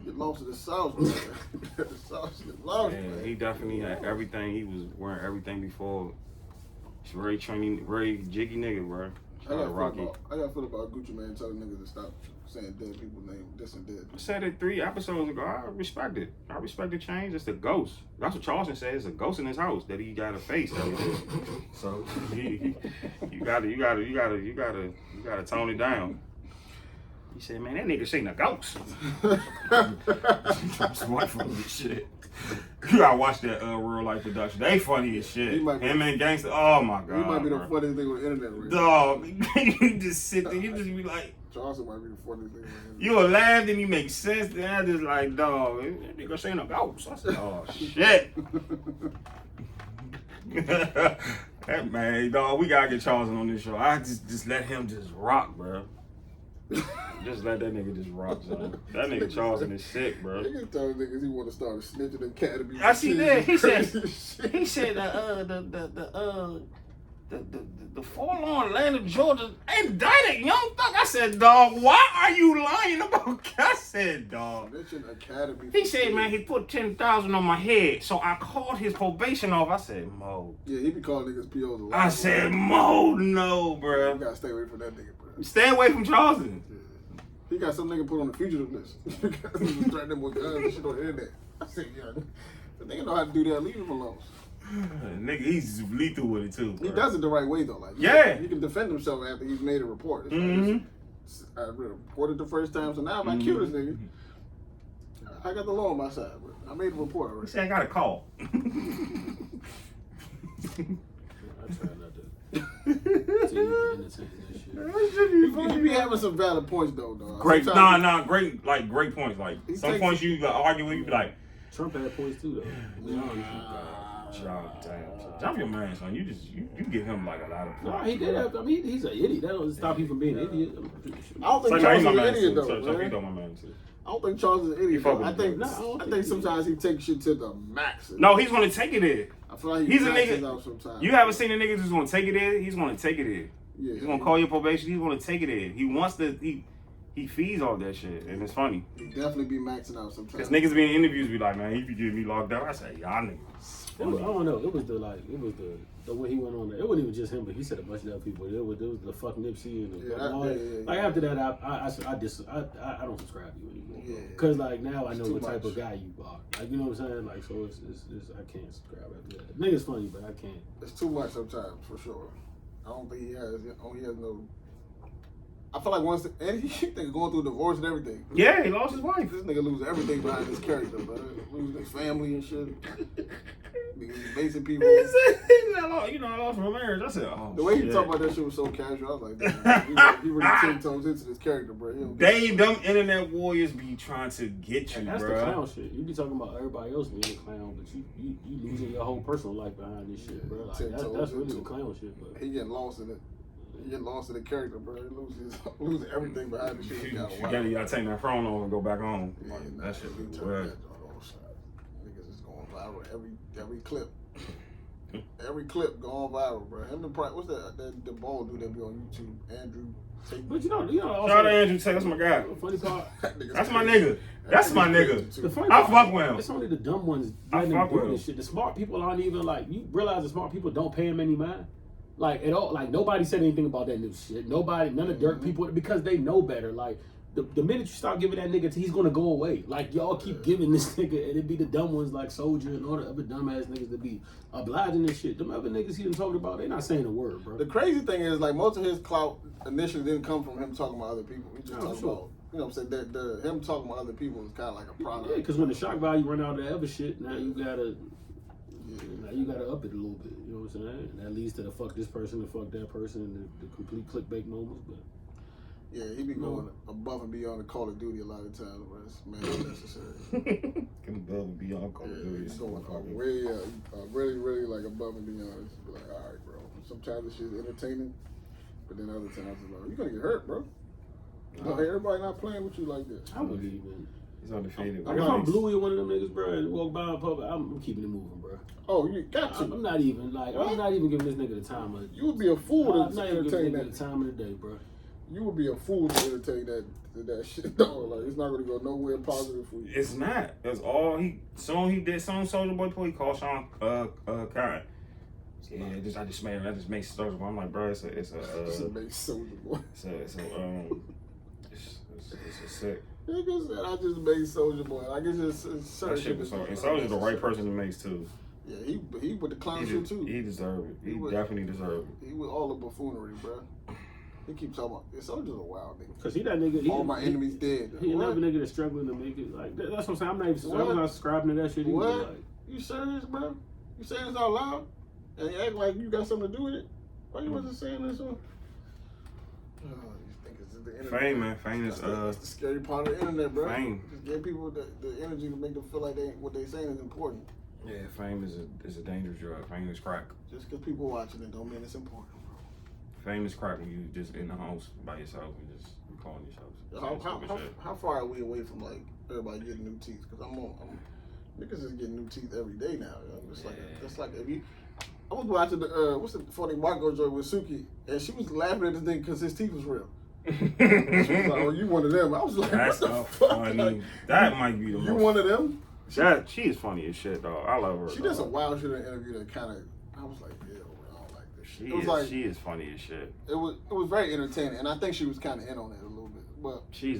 Get lost to the sauce, man. The sauce, get lost, Yeah, man. he definitely had everything. He was wearing everything before. He's very training, very jiggy nigga, bro. Shout out to Rocky. I got to feel about Gucci Man telling niggas to stop saying dead people name this and dead. I said it 3 episodes ago. I respect it. I respect the change. It's the ghost. That's what Charleston said. It's a ghost in his house that he got a face. So you gotta tone it down. He said, man, that nigga seen a ghost. Smart for this shit. You gotta watch that Real Life Production. They funny as shit. Him and Gangsta. Oh my god. He might be the funniest thing on the internet right Dog, you just sit there, you just be like, Charleston might be the funniest thing on the internet. you will laugh and you make sense. Then I just like, dog, that nigga seen a ghost. I said, oh shit. That man, dog, we gotta get Charleston on this show. I just let him just rock, bro. Just let that nigga just rock, son. That nigga Charleston is sick, bro. Niggas telling niggas he want to start a snitching academy. I see that. He said the forlorn land of Georgia ain't that young thug. I said, dog, why are you lying about? I said, dog. Snitching academy. He said, man, he put 10,000 on my head, so I called his probation off. I said, Mo. Yeah, he be calling niggas POs a lot. I said, Mo, no, bro. You gotta stay away from that nigga, bro. Stay away from Charleston. Yeah. He got some nigga put on the fugitive list. Threatening them with guns and shit on the internet. I said, yeah, the nigga know how to do that. Leave him alone. Nigga, he's lethal with it too. Bro. He does it the right way though. Like, yeah, he can defend himself after he's made a report. It's Mm-hmm. I reported the first time, so now if I kill this nigga, I got the law on my side. But I made a report already. He said I got a call. I try not to even entertain that shit. You be having some valid points though, dog. Great, Sometimes great points. Like some points you argue with, you be like, Trump had points too, though. Jump your man, son. You give him like a lot of No, props. he did have. I mean, he's an idiot. That doesn't stop him from being an idiot. I don't think Like, Charles is he's an my man idiot too. though. So man. he don't my man too. I don't think Charles is an idiot. fuck Though. with I think him. I think sometimes he takes shit to the max. No, he's gonna take it there. I feel like He's a maxes nigga. out sometimes. You haven't seen a nigga just gonna take it there? He's gonna take it there. Yeah, He's gonna call your probation. He's gonna take it there. He wants to. He feeds all that shit, and it's funny. He definitely be maxing out sometimes. Cause niggas be in interviews be like, man, he be getting me locked up. I say, y'all niggas. I don't know. It was the way he went on there. It wasn't even just him, but he said a bunch of other people. It was the fuck Nipsey and like after that, I don't subscribe to you anymore. Yeah. Cause like now I know It's what too type much. of guy you are. Like you know what I'm saying? Like so it's I can't subscribe after that. Nigga's funny, but I can't. It's too much sometimes for sure. I don't think he has no. I feel like once and he nigga going through divorce and everything. Yeah, he lost his wife. This nigga lose everything behind his character, bro. Losing his family and shit. Niggas basing people. He said, I lost my marriage. I said, oh, The way he shit. talked about that shit was so casual. I was like, damn, he really tiptoes into this character, bro. Them internet warriors be trying to get you, That's bro. the clown shit. You be talking about everybody else being a clown, but you losing your whole personal life behind this shit, bro. Like, that's really the clown shit, bro. He getting lost in it. He getting lost in the character, bro. He losing everything behind the shit. You gotta take that phone off and go back home. Yeah, Like, nah, that shit he was turned wild. that joint on side. Niggas is going viral every clip. Every clip going viral, bro. Him and what's that the bald dude that be on YouTube, Andrew Tate. But you know, also, Shout out to Andrew Tate. That's my guy. the funny part. That's my nigga. That's my nigga. The funny I part, fuck with him. It's only the dumb ones I letting fuck him with do him. this shit. The smart people aren't even like, you realize the smart people don't pay him any mind. Like at all, like nobody said anything about that new shit. None of Dirk people, because they know better. Like the minute you start giving that nigga, he's gonna go away. Like y'all keep giving this nigga, and it be the dumb ones like Soldier and all the other dumbass niggas that be obliging this shit. Them other niggas he done talked about, they not saying a word, bro. The crazy thing is, like, most of his clout initially didn't come from him talking about other people. He just talking about, you know what I'm saying, that him talking about other people is kind of like a product. Yeah, because when the shock value run out of the other shit, now you gotta up it a little bit. You know what I'm saying? And that leads to the fuck this person, the fuck that person, and the complete clickbait moments. But Yeah, he be going above and beyond the Call of Duty a lot of times, but it's unnecessary. Above and beyond Call of Duty. He's going way, really, really like above and beyond. It's like, all right, bro. Sometimes this shit's entertaining, but then other times it's like, you're gonna get hurt, bro. Everybody not playing with you like this. I wouldn't even. He's undefeated. Like if I'm Bluey or one of them niggas, bro, and walk by in public, I'm keeping it moving, bro. Oh, you got to. I'm not even I'm not even giving this nigga the time of. You would be a fool I'm to not even entertain giving that. this nigga the time of the day, bro. You would be a fool to entertain that shit, dog. Like, it's not gonna go nowhere positive for you. It's not. That's all he did Soulja Boy before he called Sean Khan. Yeah, I just made Soulja Boy. I'm like, bro, it's a Make Soulja Boy. it's a sick. Nigga said I just made Soulja Boy. Like it's just That shit was so. And Soulja's the right person to make too. Yeah, he with the clown shit too. He deserved it. He definitely deserved it. He with all the buffoonery, bro. He keep talking about it's Soldier's a wild nigga. Cause he that nigga. All my enemies dead. He What? another nigga that's struggling to make it. Like that's what I'm saying. I'm not even. I'm not subscribing to that shit either. What? Like, You serious, bro? You saying this out loud? And you act like you got something to do with it? Why you wasn't saying this on? Oh, you think it's the internet? Fame, man. Fame is That's the scary part of the internet, bro. Fame. Just give people the energy to make them feel like what they saying is important. Yeah, fame is a dangerous drug. Fame is crack. Just because people watching it don't mean it's important, bro. Fame is crack when you just in the house by yourself and just recording yourself. How far are we away from like everybody getting new teeth? Because niggas is getting new teeth every day now. You know? It's like if you. I was watching the what's the funny Marco joint with Suki, and she was laughing at the thing because his teeth was real. She was like, "Oh, you one of them?" I was like, That's "What the so fuck?" funny. Like, That might be the you most. one of them? She is funny as shit, dog. I love her. She did some wild shit in an interview that kind of. I was like, "Yeah, I don't like this shit." She is funny as shit. It was very entertaining, and I think she was kind of in on it a little bit. But She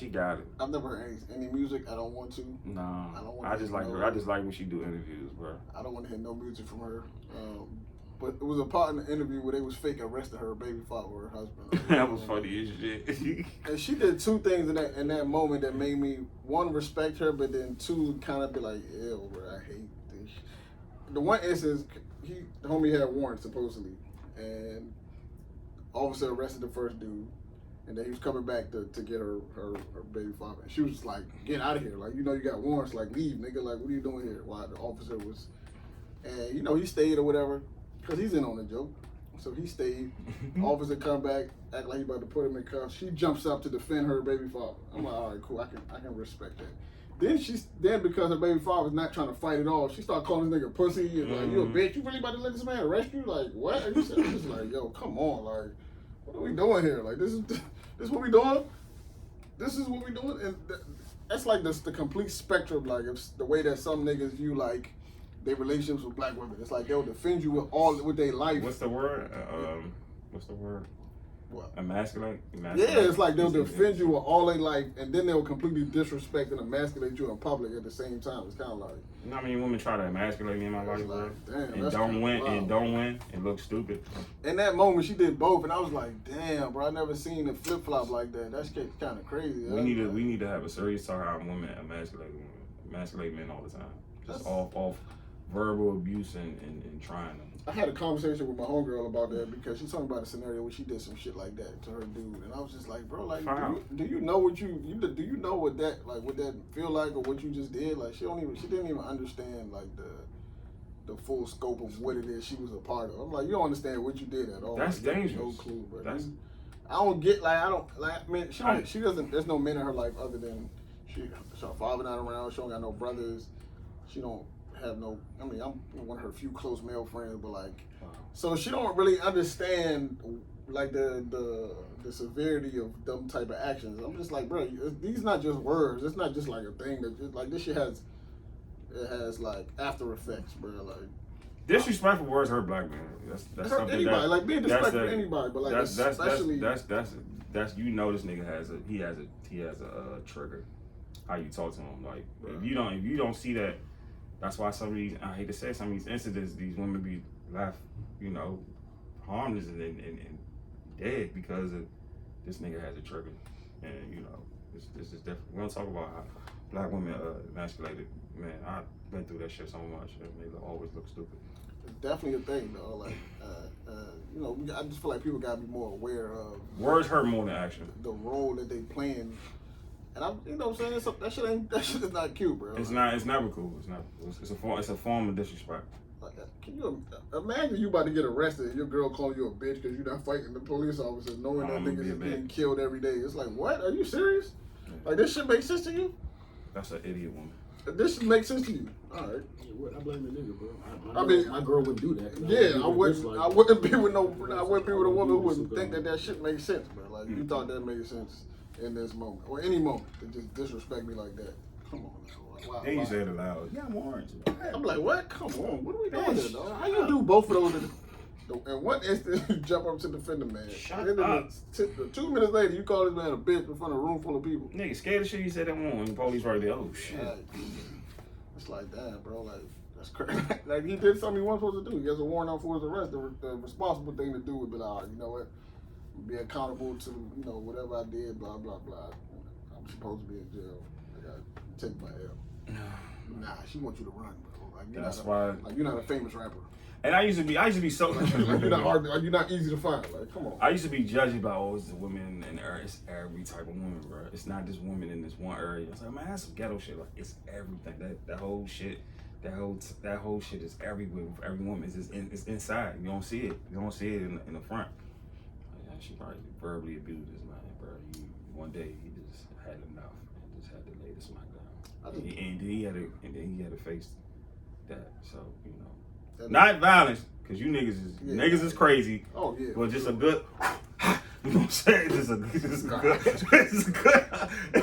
got it. I've never heard any music. I don't want to. No, I don't wanna I just like know. her. I just like when she do interviews, bro. I don't want to hear no music from her. But it was a part in the interview where they was fake arresting her baby father or her husband. That was funny as shit. And she did two things in that moment that made me, one, respect her, but then two, kind of be like, ew, bro, I hate this. The one instance, the homie had warrants supposedly, and officer arrested the first dude, and then he was coming back to get her baby father. And she was like, get out of here. Like, you know you got warrants, like, leave, nigga. Like, what are you doing here? While the officer was, and, you know, he stayed or whatever. Because he's in on the joke. So he stayed. Officer come back, act like he about to put him in cuffs. She jumps up to defend her baby father. I'm like, all right, cool. I can respect that. Then because her baby father was not trying to fight at all, she started calling this nigga pussy and like, you a bitch. You really about to let this man arrest you? Like, what? Are you serious? Just like, yo, come on. Like, what are we doing here? Like, this is what we doing? This is what we doing? And that's like the complete spectrum. Like, it's the way that some niggas view, like, their relationships with black women. It's like they'll defend you with their life. What's the word? What? Emasculate? Yeah, it's like they'll defend you with all their life, and then they'll completely disrespect and emasculate you in public at the same time. It's kind of like. You know how many women try to emasculate me in my life, bro? Damn, And that's don't win, wild. and look stupid. In that moment, she did both, and I was like, damn, bro, I never seen a flip flop like that. That's kind of crazy. We need to have a serious talk how women emasculate men all the time. Just off verbal abuse and trying them. I had a conversation with my homegirl about that because she told me about a scenario where she did some shit like that to her dude, and I was just like, bro, like, do you know what do you know what that feel like or what you just did? Like, she didn't even understand like the full scope of what it is she was a part of. I'm like, you don't understand what you did at all. That's like, dangerous. No clue, bro. I don't get she doesn't. There's no men in her life other than her father not around. She don't got no brothers. She don't have no. I mean, I'm one of her few close male friends, but like, so she don't really understand like the severity of them type of actions. I'm just like, bro, these not just words. It's not just like a thing that just like this shit has. It has like after effects, bro. Like disrespectful words hurt black men. That's hurt something anybody. that, Like being disrespectful to anybody, but like especially that's you know this nigga has a trigger. How you talk to him, like if you don't see that. That's why some of these, I hate to say, some of these incidents, these women be left, you know, harmless and dead because of this nigga has a trigger. And, you know, this is different. We don't talk about how black women emasculated. Man, I've been through that shit so much. And they always look stupid. It's definitely a thing, though. Like, you know, I just feel like people got to be more aware of. Words hurt more than action. The role that they playing. And you know what I'm saying? That shit is not cute, bro. It's never cool. It's not. It's a form of disrespect. Like, can you imagine you about to get arrested and your girl calling you a bitch because you're not fighting the police officers, knowing that niggas is getting killed every day? It's like, what? Are you serious? Yeah. Like, this shit make sense to you? That's an idiot woman. This makes sense to you. All right. I blame the nigga, bro. My girl wouldn't do that. Yeah, I wouldn't be with a woman who wouldn't think that shit makes sense, bro. Like, you thought that made sense in this moment or any moment to just disrespect me like that. Come on, now. Then you said it loud. Yeah, I'm orange. I'm like, what? Come on, what are we doing here, dog? How you do both of those? In one instant, you jump up to defend the man. Shut up. 2 minutes later, you call this man a bitch in front of a room full of people. Nigga, scared of shit. You said that one. And the police right there. Oh shit. It's like, damn, bro. Like, that's crazy. Like, he did something he wasn't supposed to do. He has a warrant out for his arrest. The responsible thing to do would be like, all right, you know what? be accountable to, you know, whatever I did, blah, blah, blah. I'm supposed to be in jail. I gotta take my L. Nah, she wants you to run, bro. Like, That's why. Like, you're not a famous rapper. And I used to be so. Like, you're not hard. Like, you're not easy to find. Like, come on. I used to be judged by always the women and it's every type of woman, bro. It's not just women in this one area. It's like, man, that's some ghetto shit. Like, it's everything. That whole shit. That whole shit is everywhere. Every woman is just it's inside. You don't see it. You don't see it in the front. Like, she probably verbally abused this man, bro. One day he just had enough and just had to lay this man down. And then he had to face that. So you know, not violence, cause you niggas is crazy. Oh yeah. But just a good. You know what I'm saying?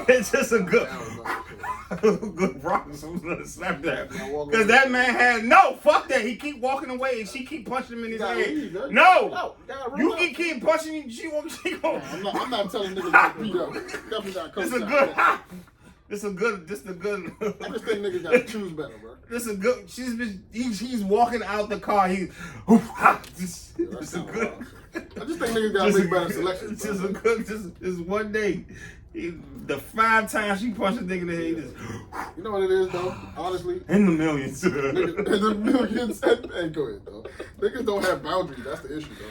It's just a good rock. Slap that. Because that man had fuck that. He keep walking away and she keep punching him in his head. No, you can keep punching him. She won't. I'm not telling niggas to beat up. Definitely not coach. This a good. I just think niggas gotta choose better, bro. This a good. He's walking out the car. This a good. I just think niggas gotta make better selections. Just one day. The 5 times she punched a nigga in the head. You know what it is though? Honestly. In the millions. In the millions. Hey, go ahead though. Niggas don't have boundaries. That's the issue though.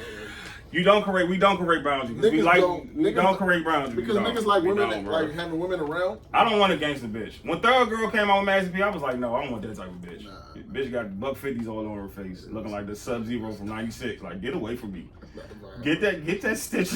We don't create boundaries. We don't create boundaries. Because niggas like women, like having women around. I don't want a gangster bitch. When Third Girl came out with Master P, I was like, no, I don't want that type of bitch. Nah. Bitch got $150s all over her face, looking like the Sub-Zero from '96. Like, get away from me. Get that stitch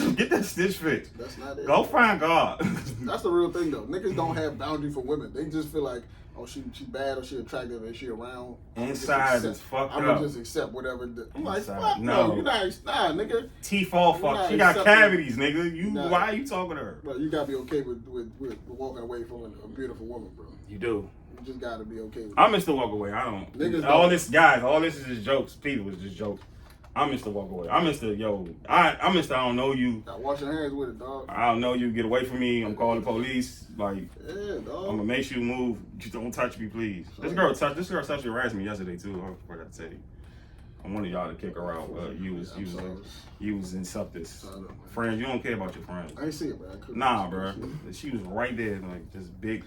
fixed. That's not it. Go find God. That's the real thing though. Niggas don't have boundary for women. They just feel like, oh, she bad or she attractive and she around. Inside is fucked up. I'm gonna just accept whatever. I'm like, fuck no, you're not. Nah, nigga. Teeth all fucked. She got cavities, nigga. Why are you talking to her? Bro, you gotta be okay with walking away from a beautiful woman, bro. You do. You just gotta be okay with I'm Mr. Walk Away. I don't. Niggas all don't. this, guys, all this is just jokes. Peter was just jokes. I'm Mr. Walk Away. I'm Mr. Yo. I'm Mr. I don't know you. Now wash your hands with it, dog. I don't know you. Get away from me. I'm calling the police. Like, yeah, dog. I'm gonna make you move. Just don't touch me, please. This girl sexually harassed me yesterday too. I forgot to tell you. I wanted y'all to kick her out, but you was in something. Friends, you don't care about your friends. I ain't see it, man. Nah, bro. She was right there, like this big.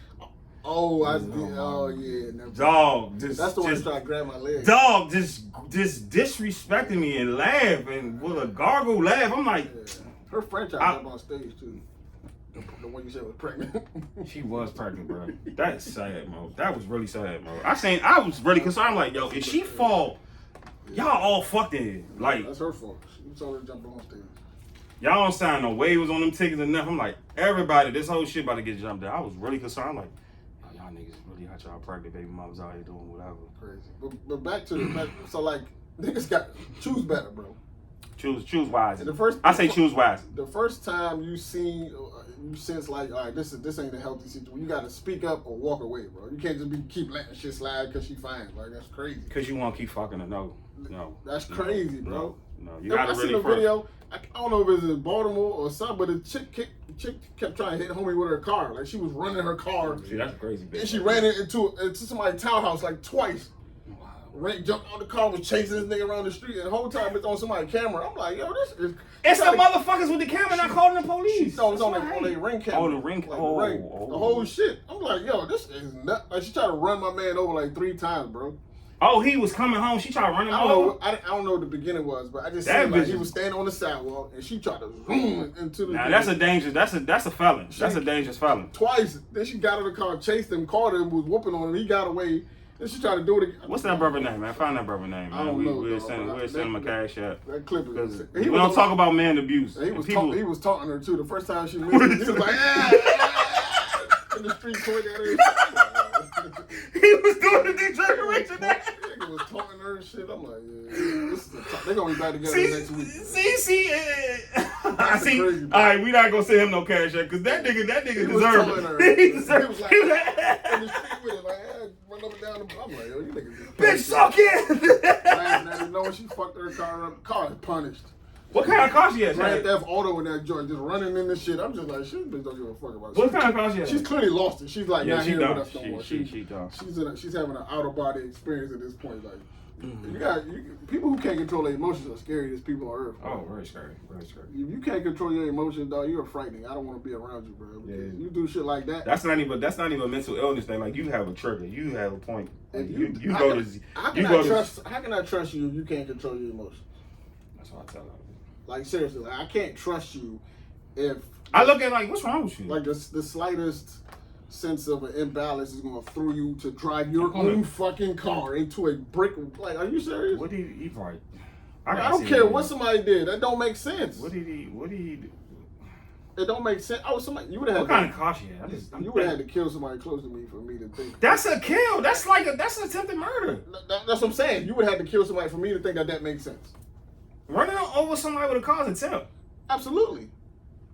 Oh, I did. Oh, yeah. Never. Dog, that's the one that tried to grab my leg. Dog, just disrespecting me and laugh and with a gargle laugh. I'm like, yeah. Her friend tried to up on stage too. The one you said was pregnant. She was pregnant, bro. That's sad, bro. That was really sad, bro. I was really concerned. I'm like, yo, if she fall, y'all all fucked in. Like, that's her fault. She told her to jump on stage. Y'all don't sign no waivers on them tickets and nothing. I'm like, everybody, this whole shit about to get jumped out. I was really concerned. I'm like, y'all niggas really got y'all pregnant baby moms out here doing whatever. Crazy. But back to the so like niggas got choose better, bro. Choose wise. I say choose wise. The first time you sense like, all right, this ain't a healthy situation. You got to speak up or walk away, bro. You can't just keep letting shit slide because she fine. Like that's crazy. Because you want to keep fucking her. No. That's crazy, bro. No. You got to really. I seen a video. I don't know if it was in Baltimore or something, but the chick kept trying to hit homie with her car. Like she was running her car. See, that's crazy. And she ran into somebody's townhouse like twice. Jumped on the car, was chasing this nigga around the street, and the whole time it's on somebody's camera. I'm like, yo, this is. It's the motherfuckers with the camera not calling the police. She thought it was on a ring camera. Oh, the ring camera. Like, the whole shit. I'm like, yo, this is nuts. Like, she tried to run my man over like 3 times, bro. Oh, he was coming home. She tried to run him over? I don't know what the beginning was, but I just said like he was standing on the sidewalk, and she tried to zoom into the. Now, that's a dangerous. That's a felon. That's a dangerous felon. Twice. Then she got in the car, chased him, caught him, was whooping on him. He got away. Then she tried to do it again. What's that brother name, man? Find that brother name, man. I don't know. We'll send him a cash app. That clip is. We don't talk about man abuse. He was taunting her too. The first time she met him, he was like, in the street pointing at her. He was doing the degeneration. Nigga was taunting her and shit. I'm like, yeah, they're gonna be back together next week. See. All right, we not gonna send him no cash app because that nigga deserved it. He deserved it. He was in the street with it, like, run up and down the. I'm like, yo, you niggas. Bitch, suck it. Last night, knowing she fucked her car up. Car is punished. What kind of car she has? Grand Theft Auto in that joint, just running in this shit. I'm just like, shit, bitch, don't give a fuck about it. What kind of car she has? She's clearly lost it. She's like, not here with us no more. She done. She's having an out of body experience at this point. Like, People who can't control their emotions are scariest people on earth. Oh, very scary, very scary. If you can't control your emotions, dog, you're frightening. I don't want to be around you, bro. Yeah. You do shit like that. That's not even a mental illness thing. Like, you have a trigger, you have a point. Like, How can I trust you if you can't control your emotions? That's what I tell her. Like, seriously, like, I can't trust you if I look at like, what's wrong with you? like the slightest sense of an imbalance is gonna throw you to drive your own fucking car into a brick. Like, are you serious? What did he right? I don't care what somebody did. That don't make sense. What did he do? It don't make sense. Oh, somebody you would have. What kind of car she had? You would have had to kill somebody close to me for me to think. That's a kill. That's attempted murder. That's what I'm saying. You would have to kill somebody for me to think that makes sense. Running over somebody with a cause attempt. Absolutely.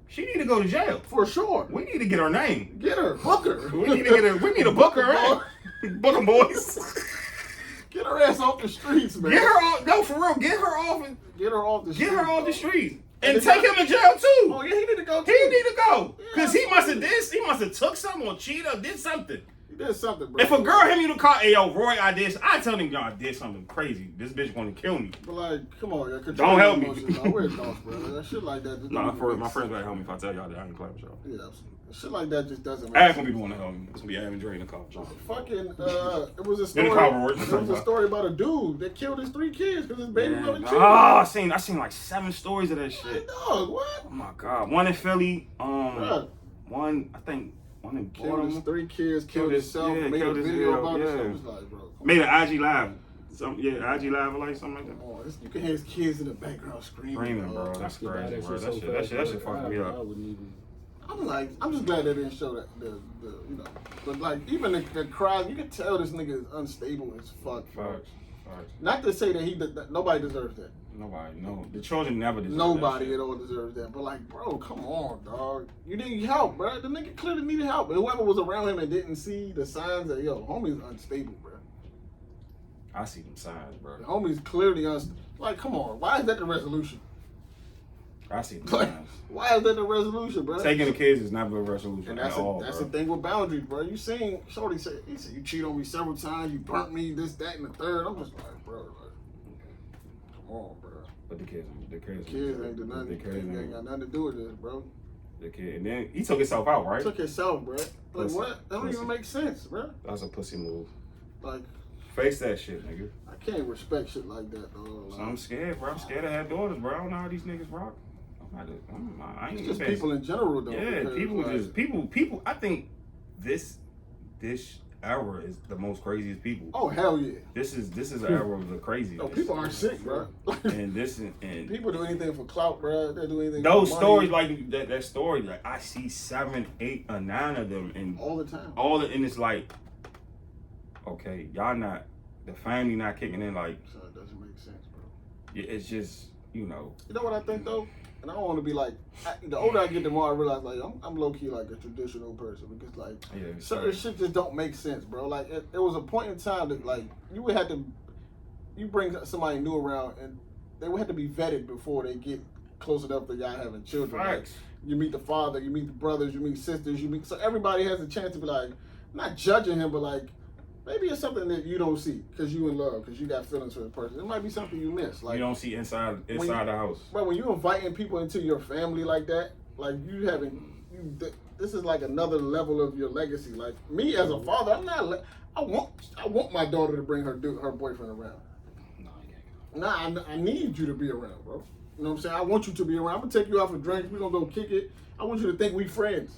She need to go to jail. For sure. We need to get her name. Get her. Book her. We need to book her. Right? Book them, boys. Get her ass off the streets, man. Get her off. No, for real. Get her off. Get her off the streets. Get her off the streets. And take him to jail too. Oh yeah, he need to go too. He need to go. Cause he must have took something or cheated or did something. He did something, bro. If a girl hit me in the car, hey yo, Roy, I tell him, yo, I did something crazy. This bitch gonna kill me. But like, come on, yo. Don't help me. Where's thoughts, bro? That shit like that. Nah, my friends gotta help me if I tell y'all that I ain't playing with y'all. Yeah, shit like that just doesn't make Ad's gonna be the one to help me. It's gonna be Adam Dre in the car. Fucking, it was a story. It was a story about a dude that killed his 3 kids because his baby mother cheated. Oh, I seen like 7 stories of that shit. Dog, what? Oh my god, one in Philly. Bruh. One in Killed his 3 kids, killed himself, made a killed his video about it. yeah. It was like, bro. Made an IG live. IG live or like something like that. Oh, you can hear his kids in the background screaming, Bro. That's crazy, bro. That shit fucked me up. I'm just glad they didn't show that but like even the cries, you can tell this nigga is unstable as fuck. Facts. Not to say that nobody deserves that. Nobody, no. The children never deserve Nobody that at all deserves that. But like, bro, come on, dog. You need help, bro. The nigga clearly needed help. And whoever was around him and didn't see the signs that, yo, homie's unstable, bro. I see them signs, bro. The homie's clearly unstable. Like, come on. Why is that the resolution? I see them Like, signs. why is that the resolution, bro? Taking the kids is not a resolution And at all, that's bro. the thing with boundaries, bro. You seen Shorty say, he said, you cheat on me several times, you burnt me, this, that, and the third. I'm just like, bro, like, come on, bro. But the kids ain't do nothing. The kids ain't got nothing to do with this, bro. The kid, and then he took himself out, right? Took himself, bro. Like, Pussy. what? That don't even make sense, bro. That was a pussy move. Like, Face that shit, nigga. I can't respect shit like that, though. So I'm scared, bro. I'm scared to have daughters, bro. I don't know how these niggas rock. I ain't it's just even people in general, though. Yeah, because, people. I think this era is the most craziest people. Oh hell yeah! This is an era of the craziest. No, people aren't sick, bro. and people do anything for clout, bro. They do anything. Those for stories, money. like that story, like I see 7, 8, or 9 of them, and all the time. And it's like, okay, y'all not the family not kicking in, like. So it doesn't make sense, bro. Yeah, it's just You know what I think though? And I don't want to be like, the older I get, the more I realize like I'm low key like a traditional person because like certain shit just don't make sense, bro. Like there was a point in time that like you bring somebody new around and they would have to be vetted before they get close enough to y'all having children. Like, you meet the father, you meet the brothers, you meet sisters, so everybody has a chance to be like, not judging him, but like maybe it's something that you don't see because you in love, because you got feelings for the person. It might be something you miss. Like you don't see inside the house. But when you inviting people into your family like that, like this is like another level of your legacy. Like me as a father, I want my daughter to bring her boyfriend around. I need you to be around, bro. You know what I'm saying? I want you to be around. I'm gonna take you out for drinks. We're gonna go kick it. I want you to think we friends.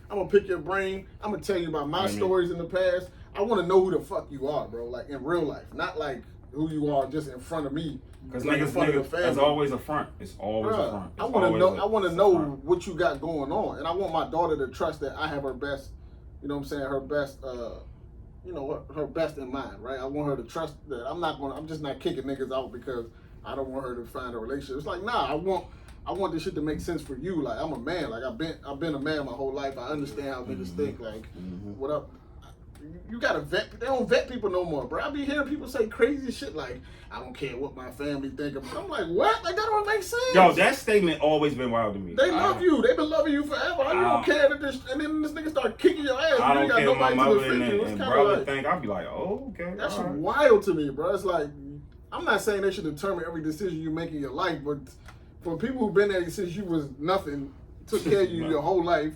I'm gonna pick your brain. I'm gonna tell you about my stories in the past. I want to know who the fuck you are, bro. Like in real life, not like who you are just in front of me. Because niggas, there's always a front. It's always a front. I want to know what you got going on, and I want my daughter to trust that I have her best. You know what I'm saying? Her best. Her best in mind, right? I want her to trust that I'm just not kicking niggas out because I don't want her to find a relationship. It's like, nah, I want this shit to make sense for you. Like I'm a man. Like I've been a man my whole life. I understand how niggas think. Like, what up? You gotta vet. They don't vet people no more, bro. I be hearing people say crazy shit like, I don't care what my family think of. I'm like, what? Like that don't make sense. Yo, that statement always been wild to me. They love you. They've been loving you forever. You don't care that and then this nigga start kicking your ass. I don't care what my mother and brother think. I'll be like, oh, okay. That's wild to me, bro. It's like I'm not saying they should determine every decision you make in your life, but for people who've been there since you was nothing, took care of you your whole life,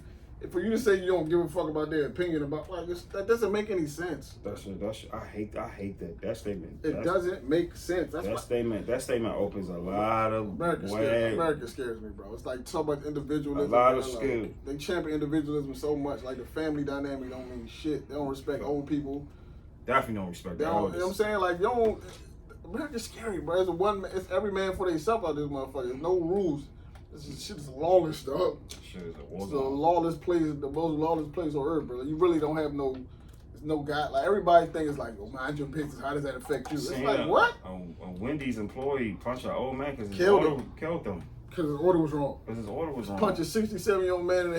for you to say you don't give a fuck about their opinion about that doesn't make any sense. I hate that statement. It doesn't make sense. That statement opens a lot of America scares me, bro. It's like so much individualism. A lot of like, they champion individualism so much. Like the family dynamic don't mean shit. They don't respect old people. Definitely don't respect the oldest. You know what I'm saying? Like you don't. America's scary, bro. It's every man for themselves out this motherfucker. There's no rules. This shit is lawless, dog. Shit is a war It's a lawless place, the most lawless place on earth, bro. You really don't have no God. Like everybody thinks like, oh, mind your business. How does that affect you? It's like what? A Wendy's employee punched an old man because his Killed order killed him. Because his order was wrong. Punch a 67-year-old man in the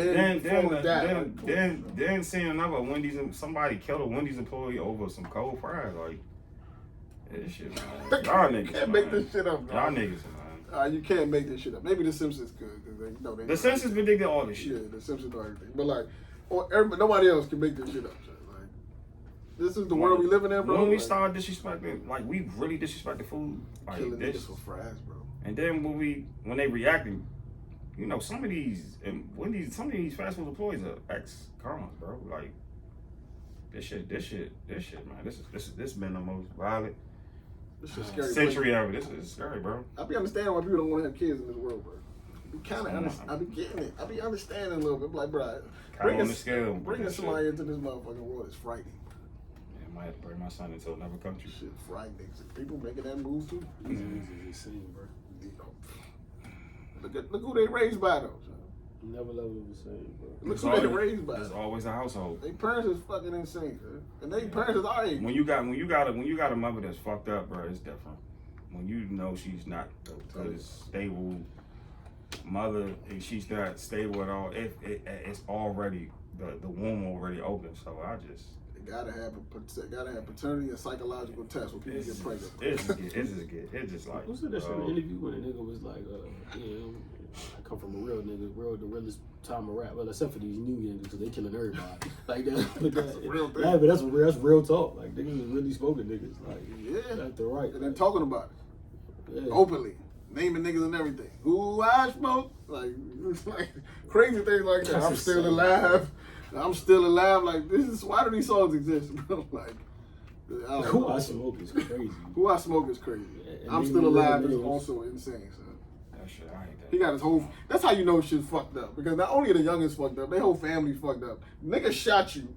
head. Then seeing another Wendy's, somebody killed a Wendy's employee over some cold fries. Like, this shit, man. Y'all niggas can't make this shit up, bro. Y'all niggas, man. You can't make this shit up. Maybe the Simpsons could, because they the Simpsons predicted all this shit. Yeah, the Simpsons know everything. But like, nobody else can make this shit up. Like, this is the world we living in, bro. When we start disrespecting, like we really disrespected food, like killing this niggas for fries, bro. And then when they reacting, you know, some of these fast food employees are ex-cons, bro. Like this shit, man. This been the most violent. This is scary. Century ever. This is scary, bro. I be understanding why people don't want to have kids in this world, bro. I be getting it. I be understanding a little bit. Like, bro, bringing somebody into this motherfucking world is frightening. Yeah, I might have to bring my son into another country. Shit, frightening. People making that move too. Insane, bro. Look who they raised by though. Never level the same, bro. Look who they raised by. There's always a household. Their parents is fucking insane, bro. And they parents is our age. When you got a mother that's fucked up, bro, it's different. When you know she's not a stable mother and she's not stable at all, it's already the womb already open. So they gotta have paternity and psychological tests when people get pregnant. It's just like. Who said that shit in an interview when a nigga was like, I come from a real nigga, the realest time of rap. Well, except for these new niggas, because they killing everybody. Like that. Real thing. Yeah, but that's real talk. Like niggas is really smoking niggas. Like left and right. And then talking about it openly, naming niggas and everything. Who I smoke, like crazy things like that. I'm still alive. Like this is why do these songs exist, bro? Like Who I Smoke is crazy. Who I Smoke is crazy. I'm Still Alive is also insane, son. Shit, I hate that. He got his whole. That's how you know shit's fucked up. Because not only are the youngest fucked up, their whole family fucked up. Nigga shot you,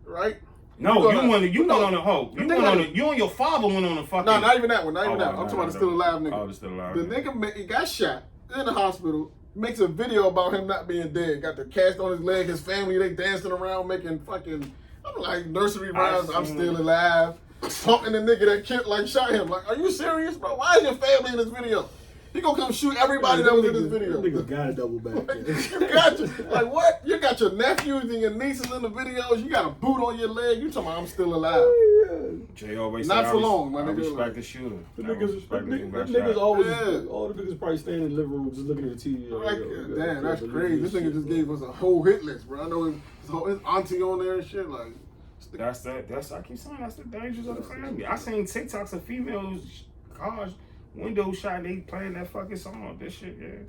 right? No, you went on the hoe. You and your father went on the fucking. No, not even that one. Not even that one. I'm talking about the Still Alive nigga. Oh, the Still Alive. The nigga he got shot in the hospital. Makes a video about him not being dead. Got the cast on his leg. His family they dancing around making fucking. I'm like nursery rhymes. I'm still alive. Talking the nigga that killed shot him. Like, are you serious, bro? Why is your family in this video? He gonna come shoot everybody that was in this video. Niggas gotta double back. Like what? You got your nephews and your nieces in the videos. You got a boot on your leg. You talking about I'm still alive? Jay always not for long, my nigga. Respect the shooter. The niggas always all the niggas probably standing in the living room just looking at the TV. Damn, that's crazy. This nigga just gave us a whole hit list, bro. I know his auntie on there and shit. Like that's I keep saying that's the dangers of the family. I seen TikToks of females cars. Window shot, they playing that fucking song. This shit, yeah.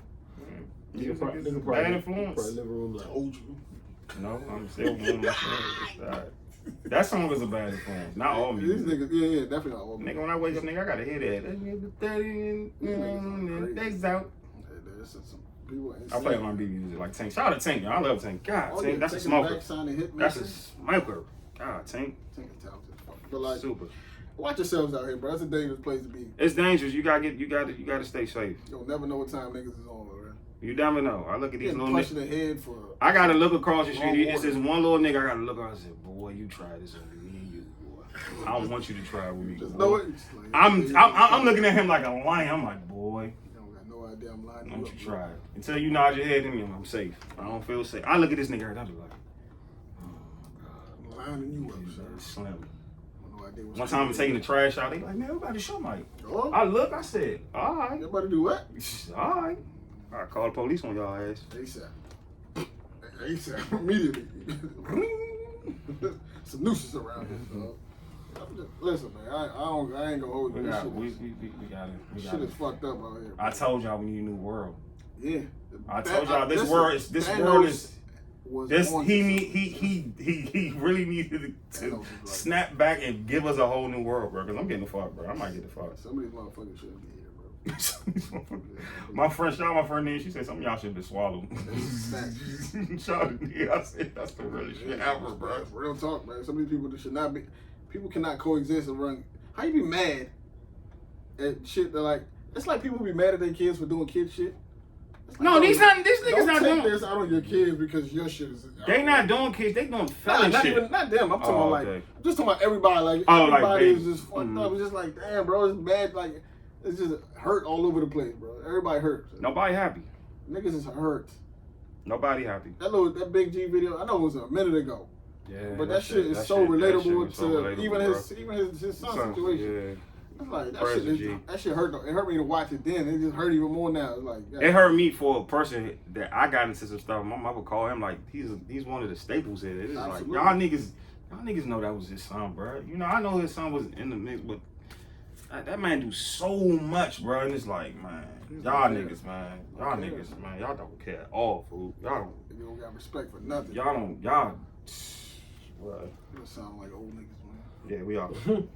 Nigga bad influence. Probably living room like, told you. No, I'm still one that song is a bad influence. Not all music. These niggas, definitely not all music. Nigga, when I wake up, nigga, I gotta hear that. Days out. I play R&B music like Tank. Shout out to Tank, y'all. I love Tank. God, Tank, that's a smoker. That's a smoker. God, Tank. Tank is talented. But like, super. Watch yourselves out here, bro. That's a dangerous place to be. It's dangerous. You gotta stay safe. You'll never know what time niggas is on, bro. You never know. I look at these little niggas. In the head for. I gotta look across the street. It's this one little nigga. I gotta look around and say, "Boy, you try this with me and you, boy. I don't want you to try with me." Just know it. I'm looking at him like a lion. I'm like, boy. You don't got no idea I'm lying. Why don't you try it? Until you nod your head at me, I'm safe. I don't feel safe. I look at this nigga and I be like, oh my God. I'm lining you up, sir. Slim. One time I'm taking the trash out, they like, man, everybody show Mike. Oh. I look, I said, all right. Everybody do what? All right. I call the police on y'all ass. ASAP. Immediately. Some nuisance around here, dog. Listen, man, I ain't gonna hold you. We got it. Shit is fucked up out here. I told y'all we need a new world. Yeah. I told y'all this world is. He really needed to snap back and give us a whole new world, bro. Cause I'm getting the fuck, bro. I might get the fuck. Some of these motherfuckers shouldn't be here, bro. My friend, shout out my friend Nene, she said some of y'all should be swallowed. Shout out to Nene, I said that's the realest shit ever, bro. Real talk, man. Some of these people that should not be. People cannot coexist and run. How you be mad at shit that like? It's like people be mad at their kids for doing kid shit. Like, no, these niggas not doing this out on your kids because your shit is. They not doing kids. They doing felon shit. Not them. I'm talking about like. I'm just talking about everybody. Like everybody is just fucked up. It's just like damn, bro. It's bad. Like it's just hurt all over the place, bro. Everybody hurt. Nobody happy. Niggas is hurt. Nobody happy. That Big G video. I know it was a minute ago. Yeah, but that shit is so relatable to even his son's situation. Yeah. It's like that shit hurt. It hurt me to watch it then. It just hurt even more now. It's like it hurt me for a person that I got into some stuff. My mother call him like he's one of the staples here. It's absolutely. Like y'all niggas know that was his son, bro. You know I know his son was in the mix, but that man do so much, bro. And it's like, man, y'all niggas, man, y'all don't care at all, fool. You don't got respect for nothing. What? You sound like old niggas, man. Yeah, we are. Sound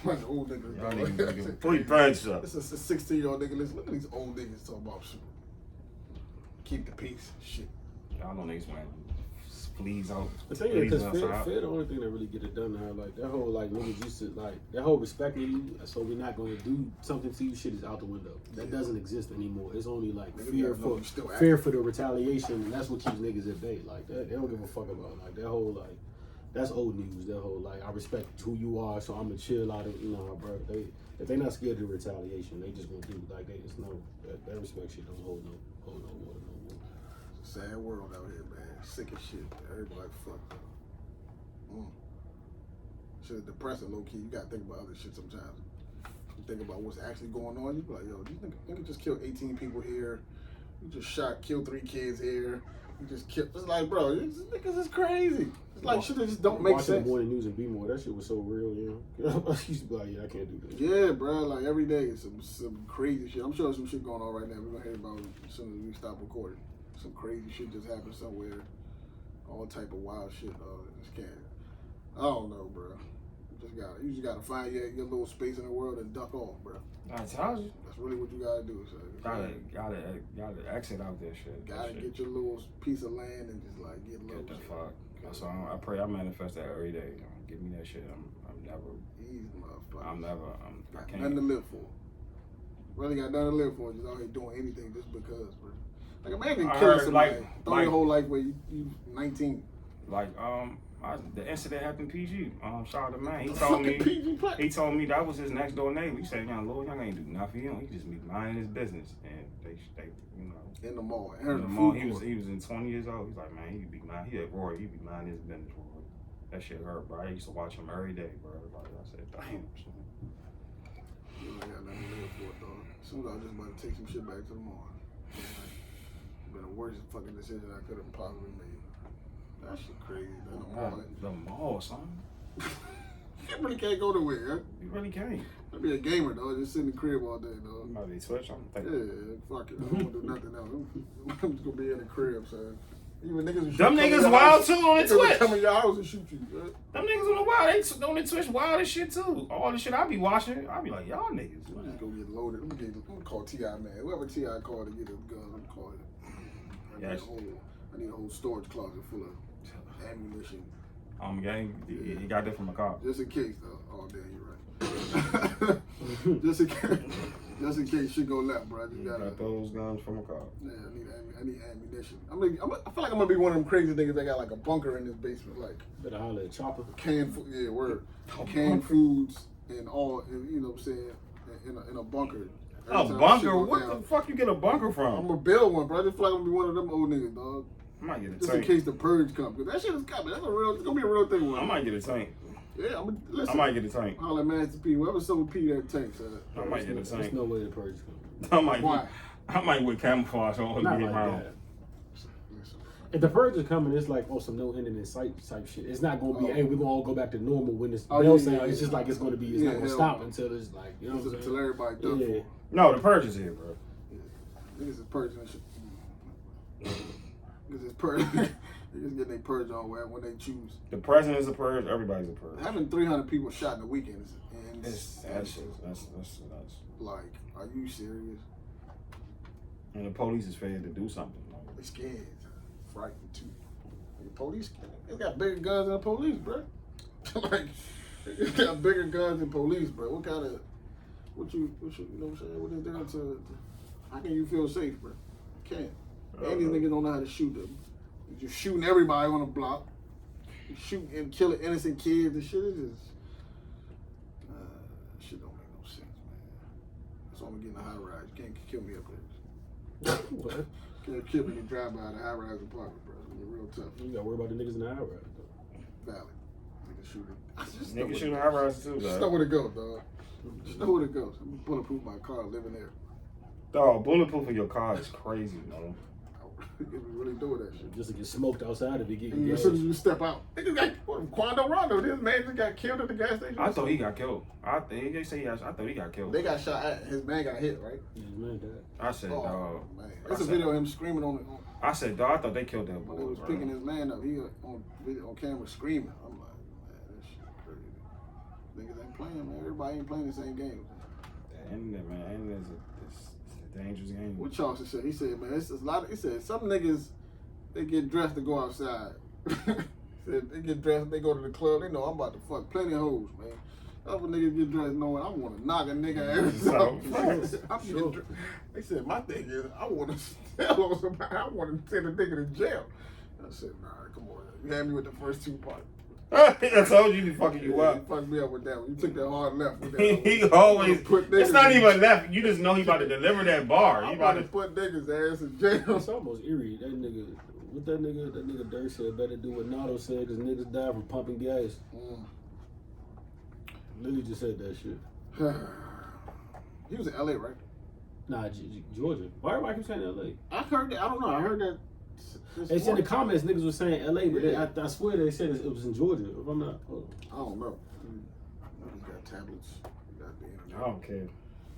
like old niggas. Y'all niggas put your pants up. This is a 16-year-old nigga. Listen, look at these old niggas talking about shit. Keep the peace. Shit. Y'all know niggas, man. Fleas out. The thing is, because Fed the only thing that really get it done now. Like, that whole, like, niggas used to, like, that whole respecting you, so we're not going to do something to you shit is out the window. That doesn't exist anymore. It's only, like, fear for the retaliation, and that's what keeps niggas at bay. Like, that, they don't give a fuck about, like, that whole, like, that's old news. That whole, like, I respect who you are, so I'm going to chill out of, you know, bro. If they not scared of retaliation, they just going to do, like, they just know that respect shit don't hold no water no more. It's a sad world out here, man. Sick as shit. Everybody fucked up. Shit is depressing, low key. You gotta think about other shit sometimes. You think about what's actually going on. You be like, yo, these niggas just killed 18 people here. You just killed 3 kids here. You just killed. It's like, bro, these niggas is crazy. It's like shit that just don't make sense. Watching the morning news and Be More, that shit was so real, you know. I used to be like, yeah, I can't do this. Yeah, bro. Like every day, some crazy shit. I'm sure some shit going on right now. We're gonna hear about it as soon as we stop recording. Some crazy shit just happened somewhere. All type of wild shit. Just can't. I don't know, bro. You just gotta find your little space in the world and duck off, bro. I told you. That's really what you gotta do. So Gotta exit out that shit. Gotta get your little piece of land and just like get low. Get the fuck. So I pray I manifest that every day. Give me that shit. I'm never. Easy, motherfucker. I can't. Nothing to live for. Really got nothing to live for. Just out here doing anything just because, bro. Like imagine killing somebody, throw your whole life where you 19. Like the incident happened PG. Shout out to man. He told me that was his next door neighbor. He said, young Lord, y'all ain't do nothing. He just be minding his business, and they you know. In the mall. He was in 20 years old. He's like, man, he be minding his business, Roy. That shit hurt, bro. I used to watch him every day, bro. Like I said, damn. You ain't got nothing to live for, dog. As soon as I was just about to take some shit back to the mall. Been the worst fucking decision I could have possibly made. That shit crazy. The mall, son. You really can't go nowhere, huh? You really can't. I'd be a gamer, though. Just sit in the crib all day, dog. You might be Twitch. Yeah, fuck it. I don't want to do nothing else. I'm just gonna be in the crib, son. Even niggas. Them niggas wild too on the Twitch. Come in your house and shoot you. Right? Them niggas on the wild. They on the Twitch wild as shit too. All the shit I be watching, I be like, y'all niggas. I'm just gonna get loaded. I'm gonna call T.I. man. Whoever T.I. called to get a gun, I'm calling it. I need a whole storage closet full of ammunition. He got that from a cop. Just in case, though. Oh, damn, you're right. Just in case shit go left, bro. I just got those guns from a cop. Yeah, I need ammunition. I feel like I'm gonna be one of them crazy niggas that got like a bunker in his basement, like. Better holler at Chopper. Canned food, yeah, word. Canned foods and all, and, you know what I'm saying, in a bunker. A bunker? What the fuck you get a bunker from? I'm gonna build one, bro. I just feel like I'm gonna be one of them old niggas, dog. I might get a just tank. In case the purge comes, because that shit is coming. It's gonna be a real thing. I might get a tank. Yeah, I might get a tank. Holler at Master P. Whoever sold P that tank, son. I might get a tank. There's no way the purge comes. Why? I might with camouflage all the way around. If the purge is coming, it's like some no end in sight type shit. It's not gonna be, hey, we're gonna all go back to normal when this bell sound. It's just like it's gonna be, it's not gonna stop until it's like, you know what I'm saying? Until everybody done for. No, the purge is here, bro. Niggas is purging and shit. Niggas is purging. Niggas getting their purge on when they choose. The president is a purge. Everybody's a purge. Having 300 people shot in the weekend is That's like, are you serious? And the police is fed to do something. They scared, frightened too. The police, they got bigger guns than the police, bro. Like, they got bigger guns than police, bro. What kind of, what you know what I'm saying? What is there to, how can you feel safe, bro? You can't. And these niggas don't know how to shoot them. You're just shooting everybody on the block. You shoot and killing innocent kids. The shit is just, shit don't make no sense, man. That's why I'm getting a high rise. You can't kill me up there. What? Can't kill me and drive by the high rise apartment, bro. It's real tough. You gotta worry about the niggas in the high rise. Valid. Niggas shooting. Niggas shooting high rise too, Just know dog. where to go, dog. Just know where to go. I'm bulletproof my car, living there. Dog, bulletproof in your car is crazy, man. We really doing that shit. Just to get smoked outside if you get And as soon as you step out, niggas got Quando Rondo. This man just got killed at the gas station. I thought he got killed. I thought he got killed. They got shot at. His man got hit, right? Yeah, man, that. I said, Oh, dog. man. There's a video of him screaming on I said, dog. I thought they killed that when boy. they was bro. picking his man up. He on video on camera screaming. I'm like, man, this shit crazy. Niggas ain't playing, man. Everybody ain't playing the same game. The internet, man. The internet is a dangerous game. What Charleston said? He said, man, it's a lot of, he said, some niggas, they get dressed to go outside. Said they get dressed, they go to the club, they know I'm about to fuck plenty of hoes, man. Other niggas get dressed knowing I want to knock a nigga ass out. Sure. They said, my thing is, I want to tell on somebody, I want to send a nigga to jail. I said, nah, come on. You had me with the first two parts. I told you he fucking you You up. fucked me up with that one. You took that hard left with that one. He always. Put It's niggas not in- even left. You just know he about to deliver that bar. I'm He about about to to. put niggas ass in jail. It's almost eerie. That nigga, what that nigga Dirk said better do what Nato said because niggas die from pumping gas. Lily just said that shit. He was in LA, right? Nah, Georgia. Why everybody keep saying LA? I heard that. I don't know. I heard that. They said in the comments niggas was saying LA, but I swear they said it was in Georgia. If I'm not. Oh. I don't know. Niggas got tablets. Got the internet. I don't care.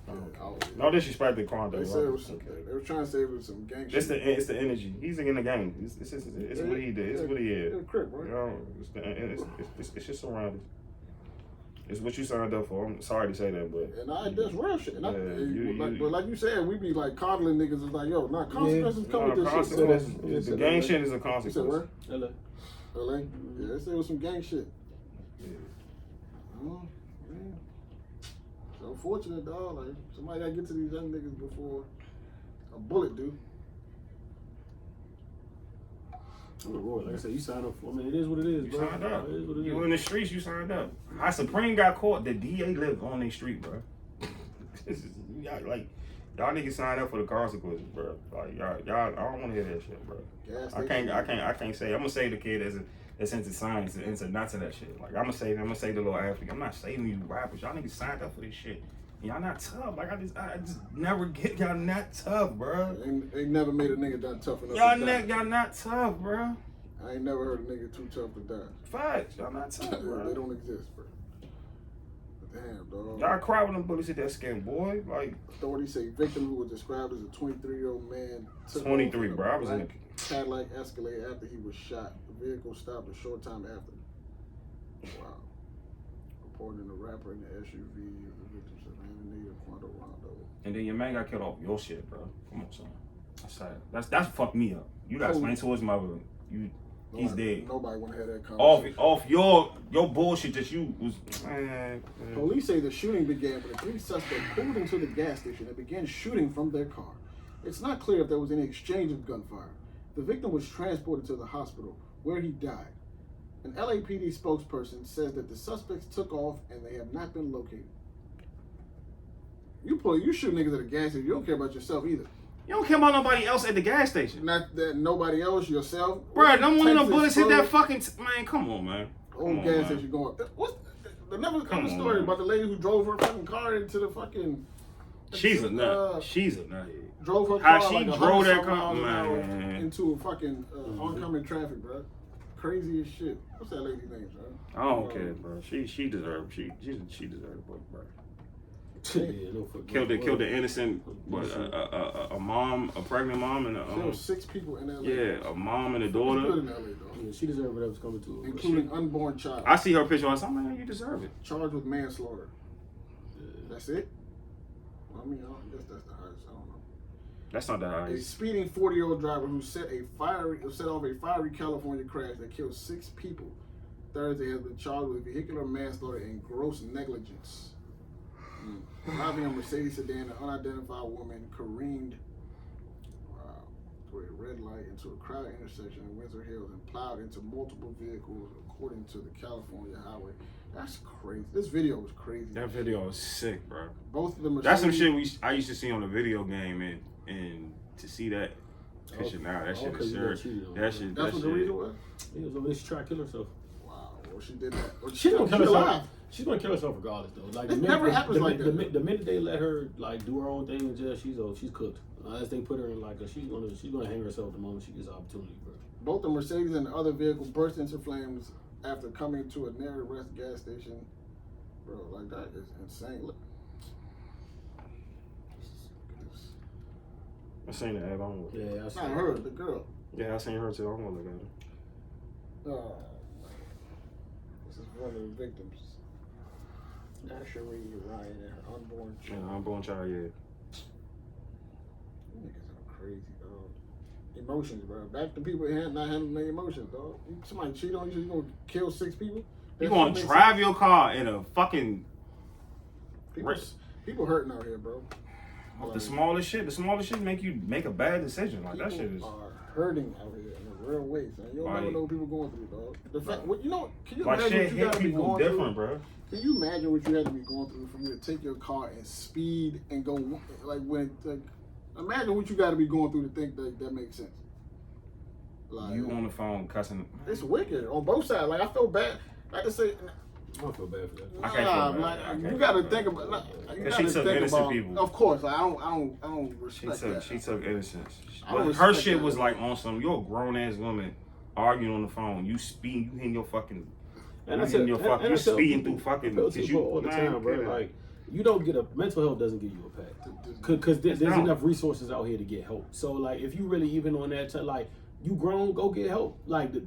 Yeah, No disrespect to Quando. They said it was. They were trying to say it was some gang shit. It's the energy. He's in the game. It's what he did. It's what he is. Yeah, Crip, right? You know, it's just surrounded. It's what you signed up for. I'm sorry to say that, but And that's real shit. And Yeah, but like you said, we be like coddling niggas. It's like, yo, nah, consequences come with this consequences. shit. The gang shit is a You said consequence. where? LA. LA? Yeah, they said it was some gang shit. Yeah. Oh, yeah. It's unfortunate, dog. Like, somebody gotta get to these young niggas before a bullet do. Like I said, you signed up for. I mean, it is what it is, You bro. signed up. It is what it is. You in the streets, you signed up. Our Supreme got caught. The DA lived on their street, bro. Y'all niggas signed up for the consequences, bro. Like y'all, I don't want to hear that shit, bro. I can't say. I'm gonna say the kid that's into science and into not to that shit. Like I'm gonna say the little athlete. I'm not saving you rappers. Y'all niggas signed up for this shit. Y'all not tough. Like I just never get y'all not tough, bro. They never made a nigga that tough enough Y'all to die. y'all not tough, bro. I ain't never heard a nigga too tough to die. Facts. Y'all not tough, They bro. don't exist, bro. Damn, dog. Y'all cry when them bullets hit that skin, boy. Like Authorities say victim who was described as a 23-year-old man took 23, off in a bro. I was in black Cadillac Escalade after he was shot. The vehicle stopped a short time after. Wow. Reporting the rapper in the SUV, the victim said, man, Quando Rondo. And then your man got killed off your shit, bro. Come on, son. That's sad. That's fucked me up. You gotta explain to his mother. He's dead. Nobody want to have that conversation. Off your bullshit that you was. Police say the shooting began when the three suspects pulled into the gas station and began shooting from their car. It's not clear if there was any exchange of gunfire. The victim was transported to the hospital where he died. An LAPD spokesperson says that the suspects took off and they have not been located. You shoot niggas at a gas station, you don't care about yourself either. You don't care about nobody else at the gas station. Not that nobody else, yourself. Bro, them one of them Texas bullets hit that road, fucking. Man, come on, man. old gas station going. What's the never Come comes on, story man. about the lady who drove her fucking car into the fucking She's a nut. She's a nut. Drove her How car she like drove that 100 car, miles an hour man. into a fucking oncoming traffic, bro. Crazy as shit. What's that lady's name, bro? I don't care, bro. She deserved. She deserved, bro. Killed the innocent, a mom, a pregnant mom, and killed 6 people in LA. Yeah, a mom and a Good daughter. in LA, though. Yeah, she deserved whatever's coming to her. Including unborn child. I see her picture. I said, man, you deserve it. Charged with manslaughter. That's it. I mean, I guess that's the highest. I don't know. That's not the A highest. speeding 40-year-old driver who set off a fiery California crash that killed 6 people Thursday has been charged with vehicular manslaughter and gross negligence. Driving a Mercedes sedan, an unidentified woman careened through a red light into a crowded intersection in Windsor Hills and plowed into multiple vehicles, according to the California highway. That's crazy. This video was crazy. That video was sick, bro. Both of them. That's some shit I used to see on the video game, and to see that picture now, that shit is serious. That shit. That's what the reason was. He was over there. She tried to kill herself. Wow. Well, she did that. Well, She's gonna kill herself. alive. She's gonna kill herself regardless, though. Like It never happens like that. The minute they let her like do her own thing in jail, she's cooked. Unless they put her in like she's gonna hang herself the moment she gets the opportunity, bro. Both the Mercedes and the other vehicle burst into flames after coming to a near rest gas station. Bro, like that is insane. Look. I seen the ad. I don't look. Yeah, I saw Not her, the girl. Yeah, I seen her too. I don't want to look at her. Oh, this is one of the victims. Asherie Ryan and her unborn child. Yeah, unborn child. Yeah. You niggas are crazy, dog. Emotions, bro. Back to people not handling their emotions, dog. Somebody cheat on you, you gonna kill 6 people? You gonna drive your car in a fucking people hurting out here, bro. the smallest shit make you make a bad decision. Like that shit is. People are hurting out here in a real way, son. You don't never know what people going through, dog. The fact, can you Like imagine shit what you hit gotta be people going different, through? bro. Can you imagine what you had to be going through for you to take your car and speed and go imagine what you got to be going through to think that makes sense. Like, You on the phone cussing. it's wicked on both sides. Like I feel bad. Like I say, I don't feel bad for that. I can't feel bad. like, I can't you feel got to bad. think about. You Cause gotta she took think innocent about, people. Of course, I don't respect that. She took innocence. I don't But her respect shit that. was like on some. You're a grown ass woman arguing on the phone. You speeding. You hitting your fucking. And you I hitting tell- your and fucking. I You tell speeding people- through fucking. I tell Cause people you all the time, bro. Like you don't get mental health doesn't give you a pack. Because there's No. enough resources out here to get help. So like, if you really even on that, like you grown, go get help. Like the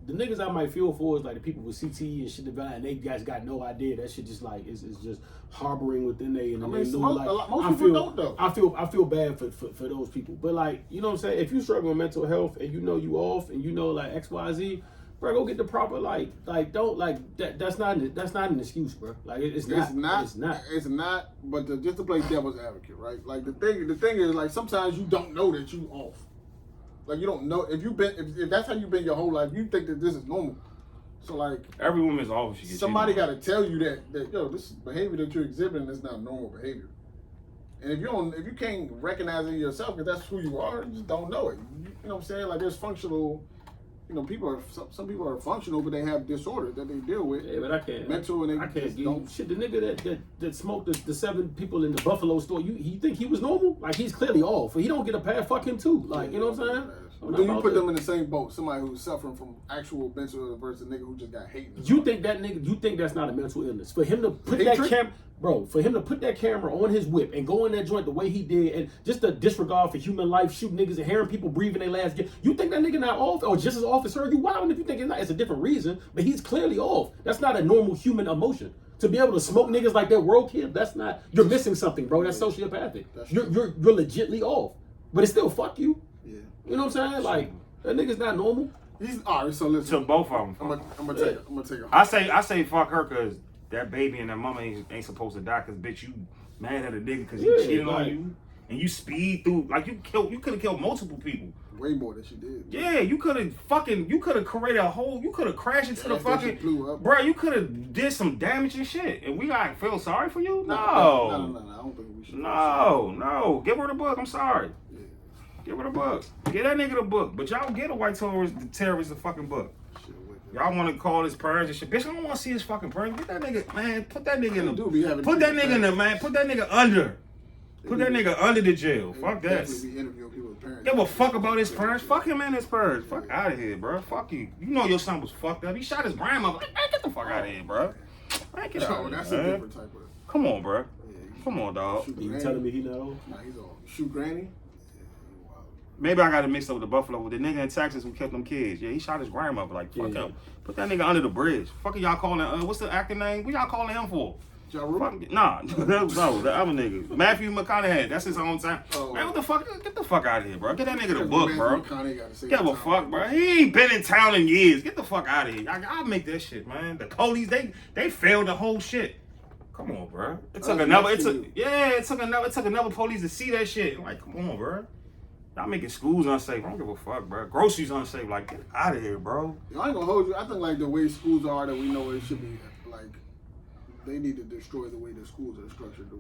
niggas I might feel for is like the people with CTE and shit like that, and they guys got no idea. That shit just like is just harboring within they. And I they mean, know, most people don't though. I feel bad for those people. But like, you know what I'm saying? If you struggle with mental health and you know you off and you know like XYZ. Bro, go get the proper like don't like that. That's not an excuse, bro. Like it's not. But just to play devil's advocate, right? Like the thing is like sometimes you don't know that you off. Like you don't know if that's how you've been your whole life. You think that this is normal. So like every woman's always she gets somebody got to tell you that yo, this behavior that you're exhibiting is not normal behavior. And if you can't recognize it in yourself because that's who you are, you just don't know it. You know what I'm saying? Like there's functional. You know, some people are functional, but they have disorders that they deal with. Yeah, but I can't. Mental and they I can't just give don't. shit. The nigga that smoked the 7 people in the Buffalo store. You think he was normal? Like he's clearly off. He don't get a pass. Fuck him too. Like you know what I'm saying? But then you put them in the same boat. Somebody who's suffering from actual mental versus a nigga who just got hate. You think that nigga? You think that's not a mental illness? For him to put Hatred? that camera, bro. For him to put that camera on his whip and go in that joint the way he did, and just the disregard for human life, shoot niggas and hearing people breathing their last. You think that nigga not off or just as off as her? You wild if you think it's not. It's a different reason, but he's clearly off. That's not a normal human emotion. To be able to smoke niggas like that world kid, that's not. You're missing something, bro. That's sociopathic. You're legitly off, but it's still fuck you. Yeah. You know what I'm saying? Like that nigga's not normal. He's all right. So listen, to both of them. I'm gonna take a. I say fuck her because that baby and that mama ain't supposed to die because bitch you mad at a nigga because he cheated on you and you speed through like you could have killed multiple people. Way more than she did. Yeah, you could have created a whole, you could have crashed into the fucking, blew up. bro, you could have did some damage and shit, and we gotta feel sorry for you? No. I don't think we should. No. Give her the book, I'm sorry. Yeah. Give her the book. Get that nigga the book, but y'all get a white terrorist the fucking book. Y'all want to call his parents and shit. Bitch, I don't want to see his fucking parents. Get that nigga, man, put that nigga in the, put that nigga in the, man, put that nigga under. Put that nigga under the jail. Fuck that. Definitely be interviewing people's parents. Give a fuck about his parents. Fuck him and his parents. Fuck out of here, bro. Fuck you. You know your son was fucked up. He shot his grandmother. Man, get the fuck out of here, bro. Man, get out of here, That's man. a different type of. Come on, bro. Yeah, Come on, dog. You telling me he not old? Nah, he's old. Shoot granny. Maybe I got to mix up with the Buffalo with the nigga in Texas who killed them kids. Yeah, he shot his grandmother. Like, fuck him. Put that nigga under the bridge. Fuck y'all calling, what's the actor name? What y'all calling him for? Ja Rule? Nah, no, the other nigga. Matthew McConaughey. That's his own time. Oh. Man, what the fuck? Get the fuck out of here, bro. Get that nigga the book, bro. Give Give a fuck, bro. He ain't been in town in years. Get the fuck out of here. I'll make that shit, man. The police, they failed the whole shit. Come on, bro. It took another police to see that shit. Like, come on, bro. Y'all making schools unsafe. I don't give a fuck, bro. Groceries unsafe. Like, get out of here, bro. I ain't gonna hold you. I think like the way schools are that we know it should be, like, they need to destroy the way the schools are structured.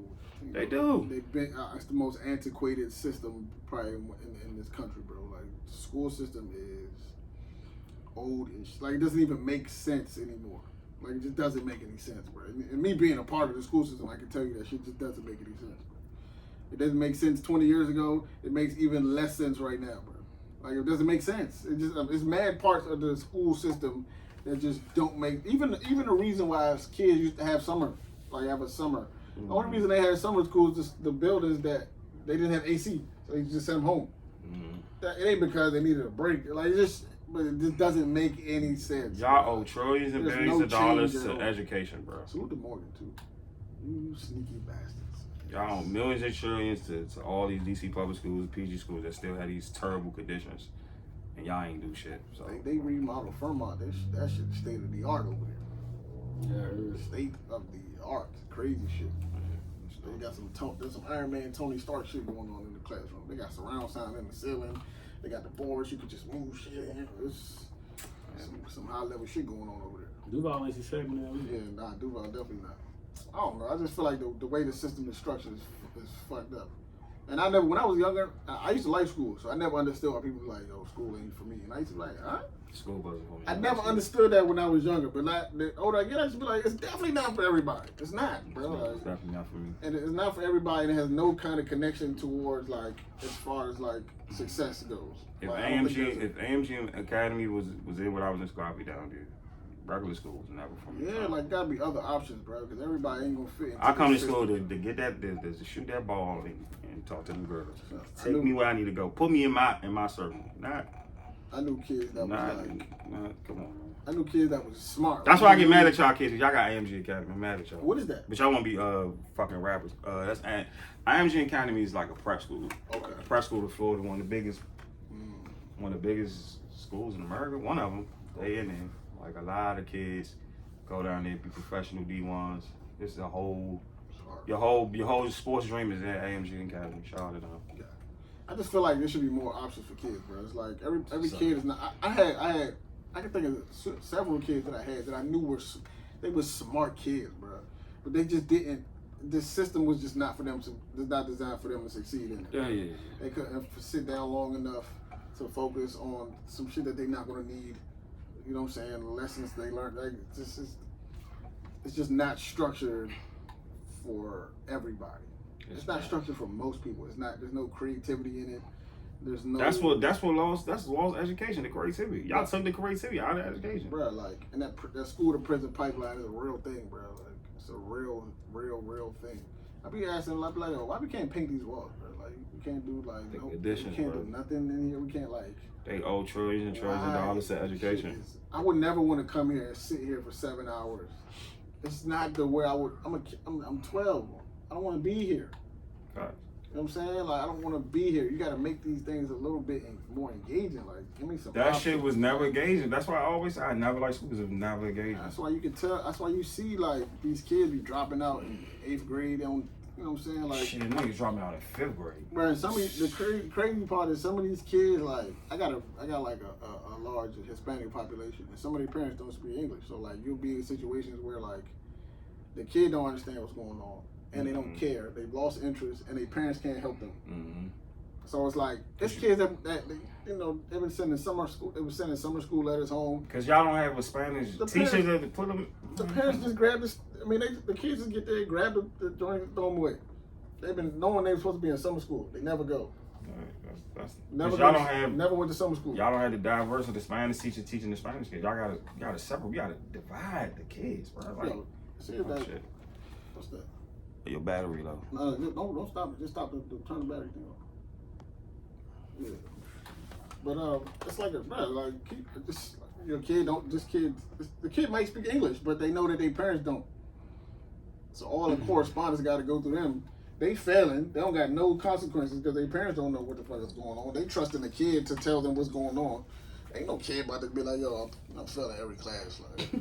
They do. They've been. It's the most antiquated system probably in this country, bro. Like, the school system is old and like it doesn't even make sense anymore. Like, it just doesn't make any sense, bro. And me being a part of the school system, I can tell you that shit just doesn't make any sense. It doesn't make sense 20 years ago. It makes even less sense right now, bro. Like, it doesn't make sense. It just it's mad parts of the school system that just don't make even the reason why kids used to have summer, like have a summer. The only reason they had summer school is just the buildings that they didn't have AC, so they just sent them home. It ain't because they needed a break. Like, but it just doesn't make any sense. Y'all owe trillions and billions of dollars to education, bro. Salute to Morgan too. You sneaky bastards. Y'all owe millions and trillions to all these DC public schools, PG schools that still have these terrible conditions, and y'all ain't do shit. So they remodeled Fremont. That shit state of the art over there. Yeah, state of the art, crazy shit. They got there's some Iron Man, Tony Stark shit going on in the classroom. They got surround sound in the ceiling. They got the boards. You could just move shit in. It's some high level shit going on over there. Duval ain't safe now. Yeah, nah, Duval definitely not. I don't know. I just feel like the way the system is structured is fucked up. And when I was younger, I used to like school, so I never understood why people were like, "Yo, school ain't for me." And I used to be like, "Huh?" School wasn't for me. I never understood that when I was younger, but the older I get, I used to be like, "It's definitely not for everybody. It's not, bro. It's definitely not for me. And it's not for everybody, and it has no kind of connection towards like as far as like success goes." If like, AMG Academy was in when I was in school, I'd be down there. Regular school was never for me. Yeah, like gotta be other options, bro, because everybody ain't gonna fit. I come to school to get that, to shoot that ball and talk to them girls. Take me where I need to go. Put me in my circle. I knew kids that was like, come on. I knew kids that was smart. That's why I get mad at y'all kids. Y'all got AMG Academy. I'm mad at y'all. What is that? But y'all want to be fucking rappers. That's IMG Academy is like a prep school. Okay. A prep school in Florida, one of the biggest schools in America. One of them. They in there. Like, a lot of kids go down there, be professional D1s. This is your whole sports dream is at AMG Academy. Shout it out. Yeah. I just feel like there should be more options for kids, bro. It's like every kid is not. I can think of several kids that I had that I knew were smart kids, bro. But they just didn't. This system was just not for them not designed for them to succeed in it. Yeah. They couldn't sit down long enough to focus on some shit that they're not gonna need. You know what I'm saying? Lessons they learned. Like, it's just not structured for everybody. It's not structured for most people. It's not. There's no creativity in it. There's no. That's what lost education, the creativity. Y'all took the creativity out of education, bro. Like, and that school to prison pipeline is a real thing, bro. Like, it's a real thing. I be asking, like, oh, why we can't paint these walls, bro? Like, we can't do like addition, we can't bro. do nothing in here. We can't like. They owe trillions and trillions of dollars to education. I would never want to come here and sit here for 7 hours. It's not the way I would. I'm 12. I don't want to be here. God. You know what I'm saying? Like, I don't want to be here. You got to make these things a little bit more engaging. Like, give me some. That options. shit was never engaging. That's why I always say I never like schools of never engaging. That's why you can tell. That's why you see like these kids be dropping out in 8th grade. They don't. You know what I'm saying? Like, shit, niggas dropping out in 5th grade. Bro, the crazy part is some of these kids, like, I got like a large Hispanic population, and some of their parents don't speak English. So like, you'll be in situations where like the kid don't understand what's going on, and they don't care. They've lost interest, and their parents can't help them. Mm-hmm. So it's like it's kids that they've been sending summer school. They were sending summer school letters home. Cause y'all don't have a Spanish teacher to put them. The parents just grab this. I mean, the kids just get there, grab the joint, throw them away. They've been knowing they were supposed to be in summer school. They never go. Never. Y'all don't have. Never went to summer school. Y'all don't have the diverse of the Spanish teacher teaching the Spanish kids. Y'all gotta separate. We gotta divide the kids, bro. Like, see that? Shit. What's that? Your battery low. No, don't stop it. Just stop the turn the battery thing off. Yeah. But it's like keep just your kid don't just kids. The kid might speak English, but they know that their parents don't. So all the correspondence got to go through them. They failing. They don't got no consequences because their parents don't know what the fuck is going on. They trusting the kid to tell them what's going on. Ain't no kid about to be like, yo, I'm failing every class. Like,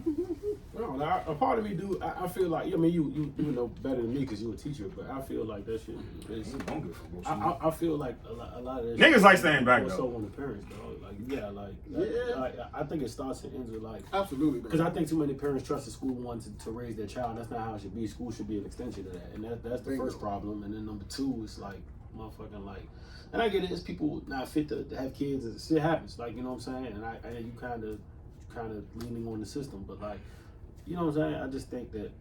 no, a part of me do. I feel like, I mean, you know better than me because you a teacher, but I feel like that shit is. I feel like a lot of that niggas like staying back though. So on the parents, though. I think it starts and ends with like absolutely, because I think too many parents trust the school one to raise their child. That's not how it should be. School should be an extension of that, and that's the first problem. And then number two is like motherfucking like. And I get it, it's people not fit to have kids, and shit happens, like, you know what I'm saying? And you kind of leaning on the system, but like, you know what I'm saying? I just think that,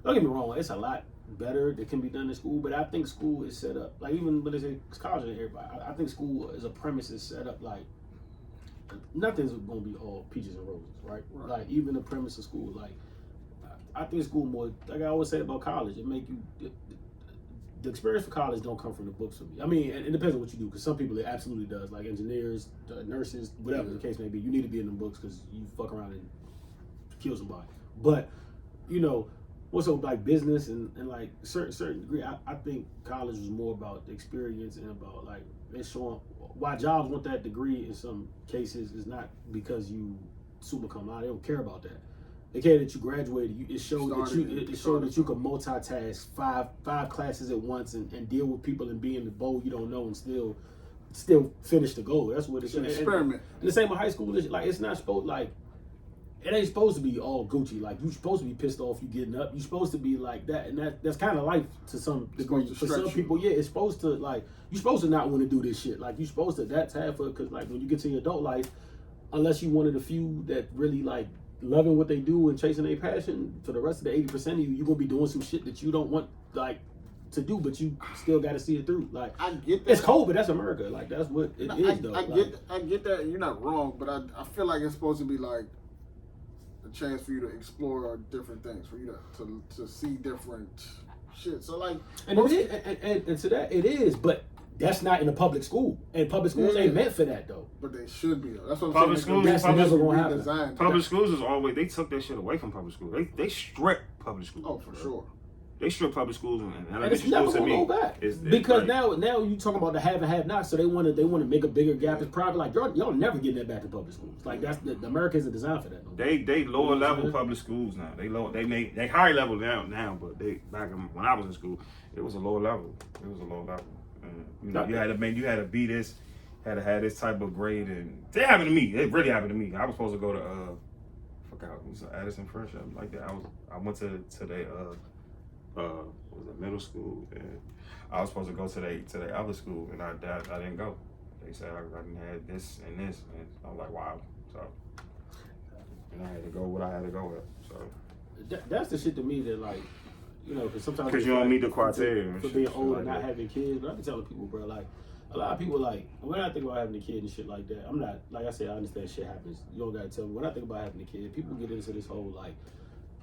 don't get me wrong, it's a lot better that can be done in school, but I think school is set up, like even when they say college and everybody, I think school as a premise is set up like, nothing's gonna be all peaches and roses, right? Like even the premise of school, like, I think school more, like I always say about college, it make you, the experience for college don't come from the books for me. I mean, it depends on what you do, because some people it absolutely does, like engineers, nurses, whatever the case may be. You need to be in the books because you fuck around and kill somebody. But, you know, what's up like business and like certain degree, I think college was more about the experience and about like it's showing why jobs want that degree in some cases is not because you summa cum laude. They don't care about that. They care that you graduated. It showed that you could multitask five classes at once and deal with people and be in the bowl you don't know and still finish the goal. That's what it's an experiment. And the same with high school. Like it's not supposed like it ain't supposed to be all Gucci. Like you're supposed to be pissed off you getting up. You're supposed to be like that, and that's kind of life to some degree. For some people, yeah, it's supposed to like you're supposed to not want to do this shit. Like you're supposed to. That's half of because like when you get to your adult life, unless you one of the few that really like loving what they do and chasing their passion, for the rest of the 80% of you're gonna be doing some shit that you don't want like to do, but you still got to see it through. Like I get that. It's cold, but that's America. Like that's what it is, though. I get that. You're not wrong, but I feel like it's supposed to be like a chance for you to explore different things, for you to see different shit. So like, and to that it is, but that's not in a public school, and public schools ain't meant for that though. But they should be. That's what I'm public saying. Schools, never gonna happen. Public schools is always they took that shit away from public schools. They stripped public schools. Oh, for sure. They strip public schools and it's never gonna go back because now you talking about the have and have not. So they want to make a bigger gap. It's private. Like y'all never getting that back in public schools. Like that's the America isn't designed for that. No. They lower level public schools now. They higher level now, but they back when I was in school, it was a lower level. It was a lower level. You know, you had to be this, had to have this type of grade, and it happened to me. It really happened to me. I was supposed to go to it was Addison Fresh like that. I went to the was it middle school, and I was supposed to go to the other school, and I didn't go. They said I didn't have this, and I was like, wow. So, and I had to go what I had to go with. So that's the shit to me that like. You know, because sometimes you don't meet the criteria for being old and not having kids. But I be telling people, bro, like a lot of people like when I think about having a kid and shit like that. I'm not like I said. I understand shit happens. You don't gotta tell me. When I think about having a kid, people get into this whole like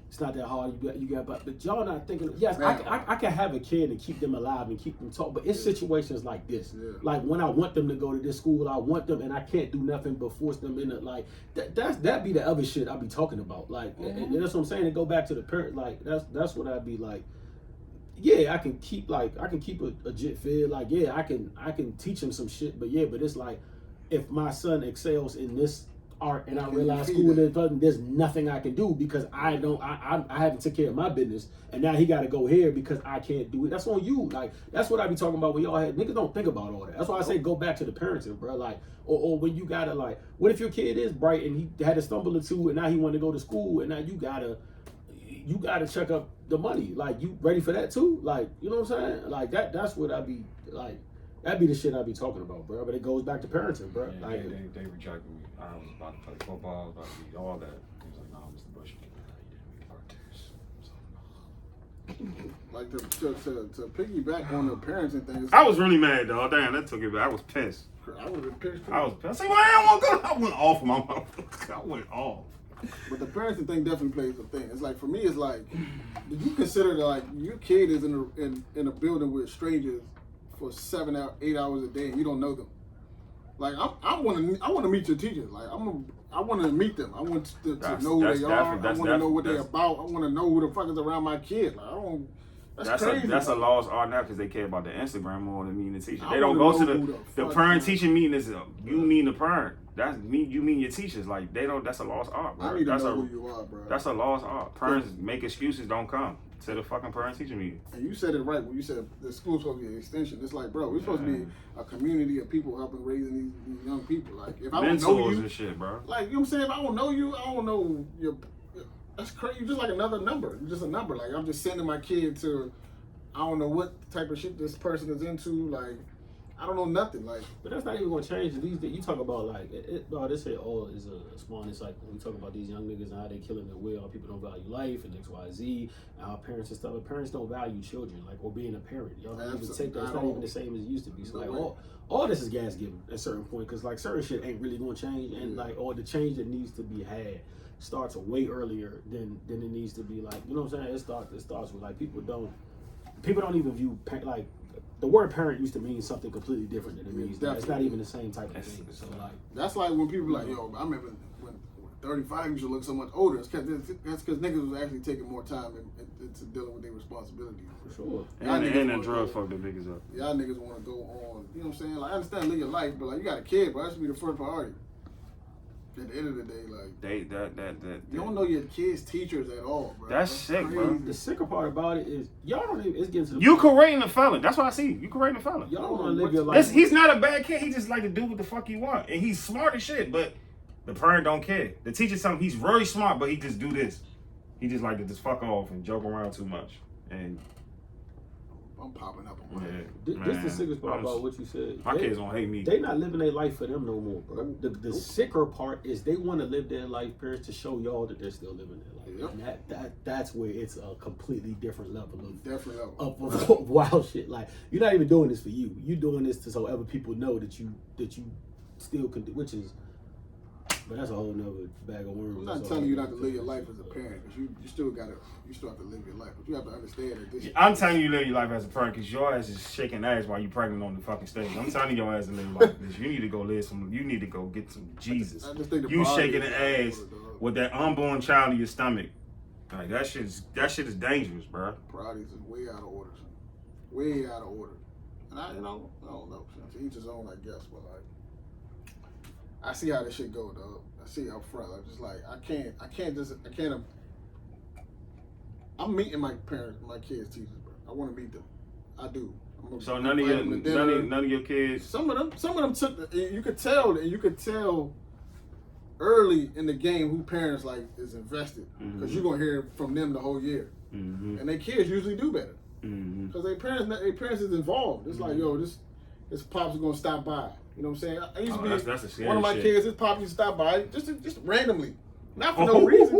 it's not that hard. You got, but y'all not thinking. Yes, I can have a kid and keep them alive and keep them talk. But it's situations like this. Yeah. Like when I want them to go to this school, I want them, and I can't do nothing but force them in it. Like that be the other shit I be talking about. Like and that's what I'm saying. To go back to the parent, like that's what I'd be like. Yeah, I can keep a jit fed. Like yeah, I can teach him some shit. But yeah, but it's like if my son excels in this art and I realize school there's nothing I can do because I haven't took care of my business and now he got to go here because I can't do it. That's on you. Like that's what I be talking about when y'all had niggas don't think about all that. That's why I say go back to the parenting, bro. Like or when you gotta like what if your kid is bright and he had a stumble or two and now he want to go to school and now you gotta check up the money. Like you ready for that too? Like you know what I'm saying? Like that's what I be like. That'd be the shit I be talking about, bro. But it goes back to parenting, bro. Yeah, like, they rejected me. I was about to play football, about to be all that. He was like, no, Mr. Bush, you didn't make like to piggyback on the parenting thing. I was really mad, dog. Damn, that took it back. I was pissed. I would have been pissed too. I was pissed. I said, well, I don't want to go. I went off my mouth. I went off. But the parenting thing definitely plays a thing. It's like, for me, it's like, did you consider that, like, your kid is in a building with strangers for 8 hours a day and you don't know them? Like, I want to meet your teachers. Like, I want to meet them. I want to know who they are. I want to know what they're about. I want to know who the fuck is around my kid. Like, I don't. That's crazy. That's a lost art now because they care about the Instagram more than meeting the teacher. They don't go to the parent teacher meeting. Is you mean the parent? That's me. You mean your teachers? Like they don't. That's a lost art, bro. I need to know who you are, bro. That's a lost art. Parents make excuses. Don't come to the fucking parent teacher meeting. And you said it right when you said the school's supposed to be an extension. It's like, bro, we're supposed to be a community of people helping raising these young people. Like if I don't know you, and shit, bro. Like you know what I'm saying. If I don't know you, I don't know your. That's crazy. You're just like another number. You're just a number. Like I'm just sending my kid to. I don't know what type of shit this person is into. Like, I don't know nothing. Like, but that's not even gonna change. You talk about like, this shit all is a spawn. It's like when we talk about these young niggas and how they killing their will. People don't value life and X, Y, Z. And how parents and stuff. But parents don't value children, like or being a parent. Y'all don't even take that. It's not even the same as it used to be. So like all this is gas given at a certain point because like certain shit ain't really gonna change, and like all the change that needs to be had starts way earlier than it needs to be. Like you know what I'm saying? It starts with like people don't even view like the word parent used to mean something completely different than it means now. It's not even the same type of thing. So like that's like when people like, yo, I remember when 35 used to look so much older. That's because niggas was actually taking more time into dealing with their responsibilities. For sure. And the drug fuck the niggas up. Y'all niggas want to go on. You know what I'm saying? Like I understand live your life, but like you got a kid, but that should be the first priority. At the end of the day, like you don't know your kids' teachers at all, bro. That's sick, crazy. bro. The sicker part about it is y'all don't even. It's getting to the you correcting the felon. That's what I see. You correcting the felon. Y'all don't want to live your life. He's not a bad kid. He just like to do what the fuck he want, and he's smart as shit. But the parent don't care. The teacher tell him he's very smart, but he just do this. He just like to just fuck off and joke around too much. And I'm popping up on my head. This the sickest part about what you said. My kids don't hate me. They not living their life for them no more, bro. The sicker part is they want to live their life, parents, to show y'all that they're still living their life. Yep. And that's where it's a completely different level of wild shit. Like you're not even doing this for you. You're doing this to so other people know that you still can do, which is. But that's a whole nother bag of worms. I'm not telling you not to live your life as a parent, because you still have to live your life. But you have to understand that this. I'm telling you, live your life as a parent, because your ass is shaking ass while you pregnant on the fucking stage. I'm telling your ass to live your life. You need to go live some. You need to go get some Jesus. I just think you shaking the ass with that unborn child in your stomach. Like that shit is dangerous, bro. Priorities is way out of order. Way out of order. And I don't know. To each his own, I guess. But like. I see how this shit go, dog. I see up front. I'm just like, I'm meeting my kids' teachers, bro. I want to meet them. I do. So none of your kids. Some of them took. You could tell early in the game who parents like is invested, because you're gonna hear from them the whole year, and their kids usually do better because their parents is involved. It's like, yo, this pop's gonna stop by. You know what I'm saying? I used to be one of my kids. His pop used to stop by just randomly, not for no reason.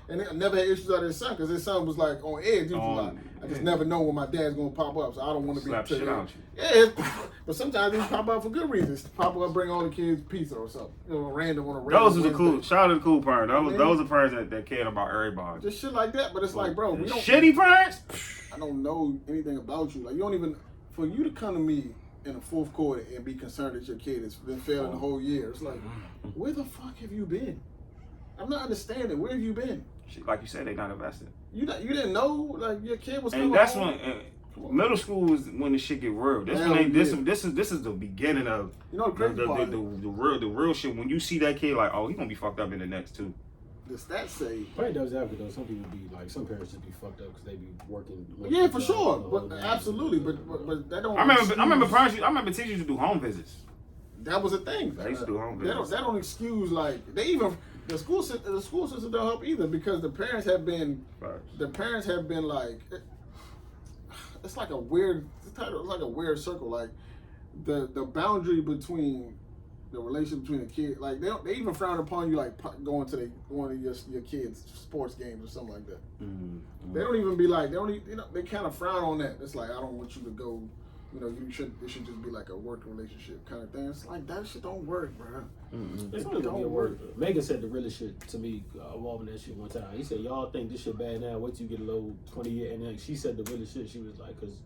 And I never had issues out of his son because his son was like on edge. He was like, I just never know when my dad's gonna pop up, so I don't want to be slap shit out you. Yeah, but sometimes he pop up for good reasons. Pop up, bring all the kids pizza or something. You know, random on a random. Those are the cool. Shout out to the cool parents. Those are parents that cared about everybody. Just shit like that. But it's like, bro, we don't. Shitty parents. I don't know anything about you. Like you don't even. For you to come to me in the fourth quarter and be concerned that your kid has been failing the whole year. It's like, where the fuck have you been? I'm not understanding. Where have you been? Like you said, they not invested. You didn't know like your kid was. And that's when middle school is when the shit get real. This is the beginning of the real shit. When you see that kid like, oh, he gonna be fucked up in the next two. The stats say. Playing devil's advocate though, some people be like, some parents just be fucked up because they be working. Yeah, for sure, but absolutely, but that don't. I remember teachers used to do home visits. That was a thing. They used to do home visits. That don't excuse like the school system don't help either, because the parents have been like, it's like a weird circle, like the boundary between the relationship between a kid, like they even frown upon you like going to your kids' sports games or something like that. Mm-hmm. They don't even be like they kind of frown on that. It's like I don't want you to go. It should just be like a work relationship kind of thing. It's like that shit don't work, bro. Mm-hmm. It's only gonna work. Megan said the realest shit to me involving that shit one time. He said, "Y'all think this shit bad now? Wait till you get a low 20 years." And then she said the realest shit. She was like, "Cause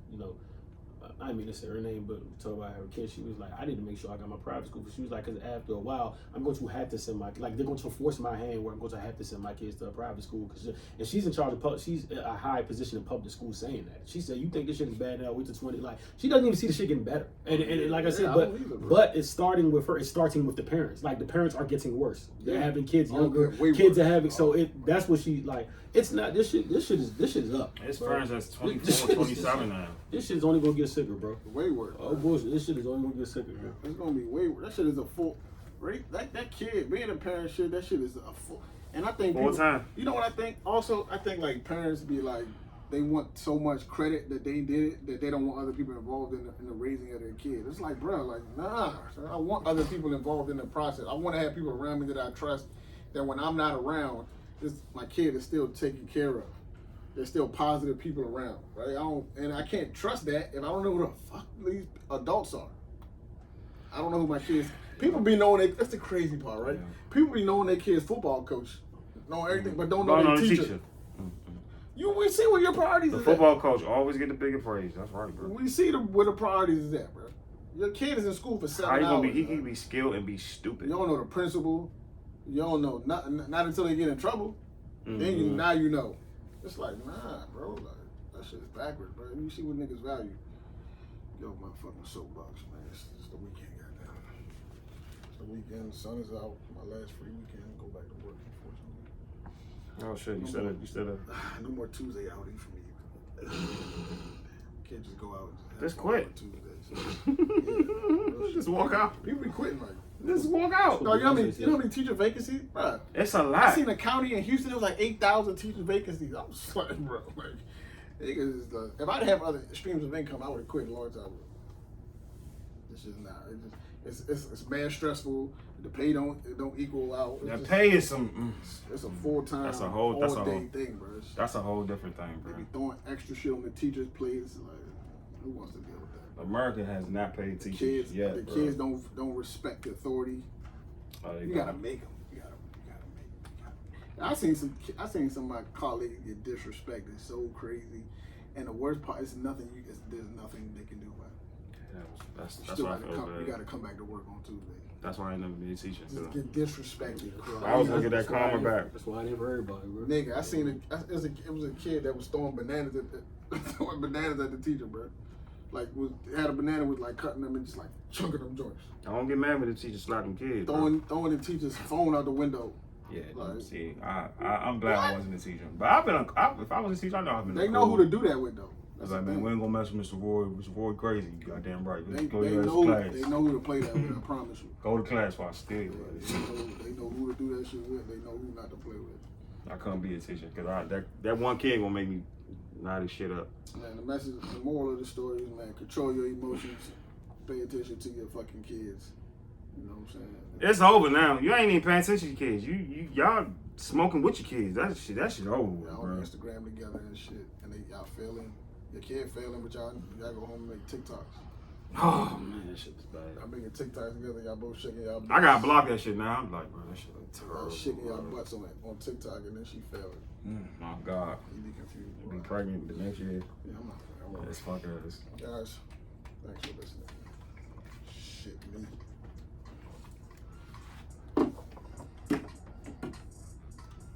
I didn't mean to say her name, but talk about her kid. She was like, I need to make sure I got my private school. She was like, because after a while, I'm going to have to send they're going to force my hand where I'm going to have to send my kids to a private school. And she's in charge of she's a high position in public school saying that. She said, you think this shit is bad now, wait till 20. Like, she doesn't even see the shit getting better. And like I said, but it's starting with her. It's starting with the parents. Like, the parents are getting worse. They're having kids younger. Kids are having, that's what she, like, it's not, this shit is up. It's parents that's 24, 27 now. This shit's only gonna get sicker, bro. Way worse. Oh bullshit! This shit is only gonna get sicker, bro. It's gonna be way worse. That shit is a full. Right? That kid being a parent shit. That shit is a full. And I think full time. You know what I think? Also, I think like parents be like they want so much credit that they did it that they don't want other people involved in the raising of their kid. It's like, bro, like nah. I want other people involved in the process. I want to have people around me that I trust. That when I'm not around, my kid is still taken care of. There's still positive people around, right? I can't trust that if I don't know who the fuck these adults are. I don't know who my kids. People be knowing that's the crazy part, right? Yeah. People be knowing their kids' football coach, know everything, but don't know their teacher. We see where your priorities is. The football coach always get the bigger praise. That's right, bro. We see where the priorities is at, bro. Your kid is in school for 7 hours. He can be skilled and be stupid. You don't know the principal. You don't know not until they get in trouble. Mm-hmm. Then now you know. It's like, nah, bro. Like, that shit is backwards, bro. You see what niggas value. Yo, motherfucking soapbox, man. It's the weekend, goddamn. It's the weekend. The sun is out. My last free weekend. Go back to work, unfortunately. Oh shit! You said that. No more Tuesday outing for me. Can't just go out. Just quit. Just walk out. People be quitting like. Just walk out. No, you know how many teacher vacancies? Bro, it's a lot. I seen a county in Houston, it was like 8,000 teacher vacancies. I'm just like, bro, like, if I'd have other streams of income, I would have quit a long time ago. It's just not. It's mad stressful. The pay don't equal out. The pay is some. It's a full-time, that's a whole day thing, bro. That's a whole different thing, bro. They be throwing extra shit on the teachers' plates. Like, who wants to deal with that? America has not paid teachers yet. The kids don't respect the authority. You gotta make them. You gotta make them. I seen some of my colleagues get disrespected so crazy, and the worst part is there's nothing they can do about it. That's why I feel bad. You gotta come back to work on Tuesday. That's why I ain't never been a teacher. Just get disrespected. I was gonna get that karma back. That's why I didn't worry about it, bro. Nigga, I seen it was a kid that was throwing bananas at the teacher, bro. Like had a banana with like cutting them and just like chunking them joints. I don't get mad when the teacher slap them kids. Throwing the teacher's phone out the window. Yeah, like, see, I'm glad I wasn't a teacher. But if I was a teacher, I know I've been. They know who to do that with though. I was like, man, we ain't gonna mess with Mr. Roy. Mr. Roy crazy. You goddamn right. They know who to play that with. I promise you. Go to class while I steal. They know who to do that shit with. They know who not to play with. I couldn't be a teacher because that one kid gonna make me knot his shit up. Man, the moral of the story is, man, control your emotions. Pay attention to your fucking kids. You know what I'm saying? It's over now. You ain't even paying attention to your kids. Y'all smoking with your kids. That shit over with, y'all bro. on Instagram together and shit, and y'all failing. Your kid failing, but y'all go home and make TikToks. Oh man, that shit is bad. Y'all making TikToks together. Y'all both shaking y'all butts. I gotta block that shit now. I'm like, bro, that shit like terrible. Y'all shaking y'all butts on TikTok, and then she failing. My God. You be confused. Be pregnant the next year. Yeah, I'm not. It's fuck ass. Guys, thanks for listening.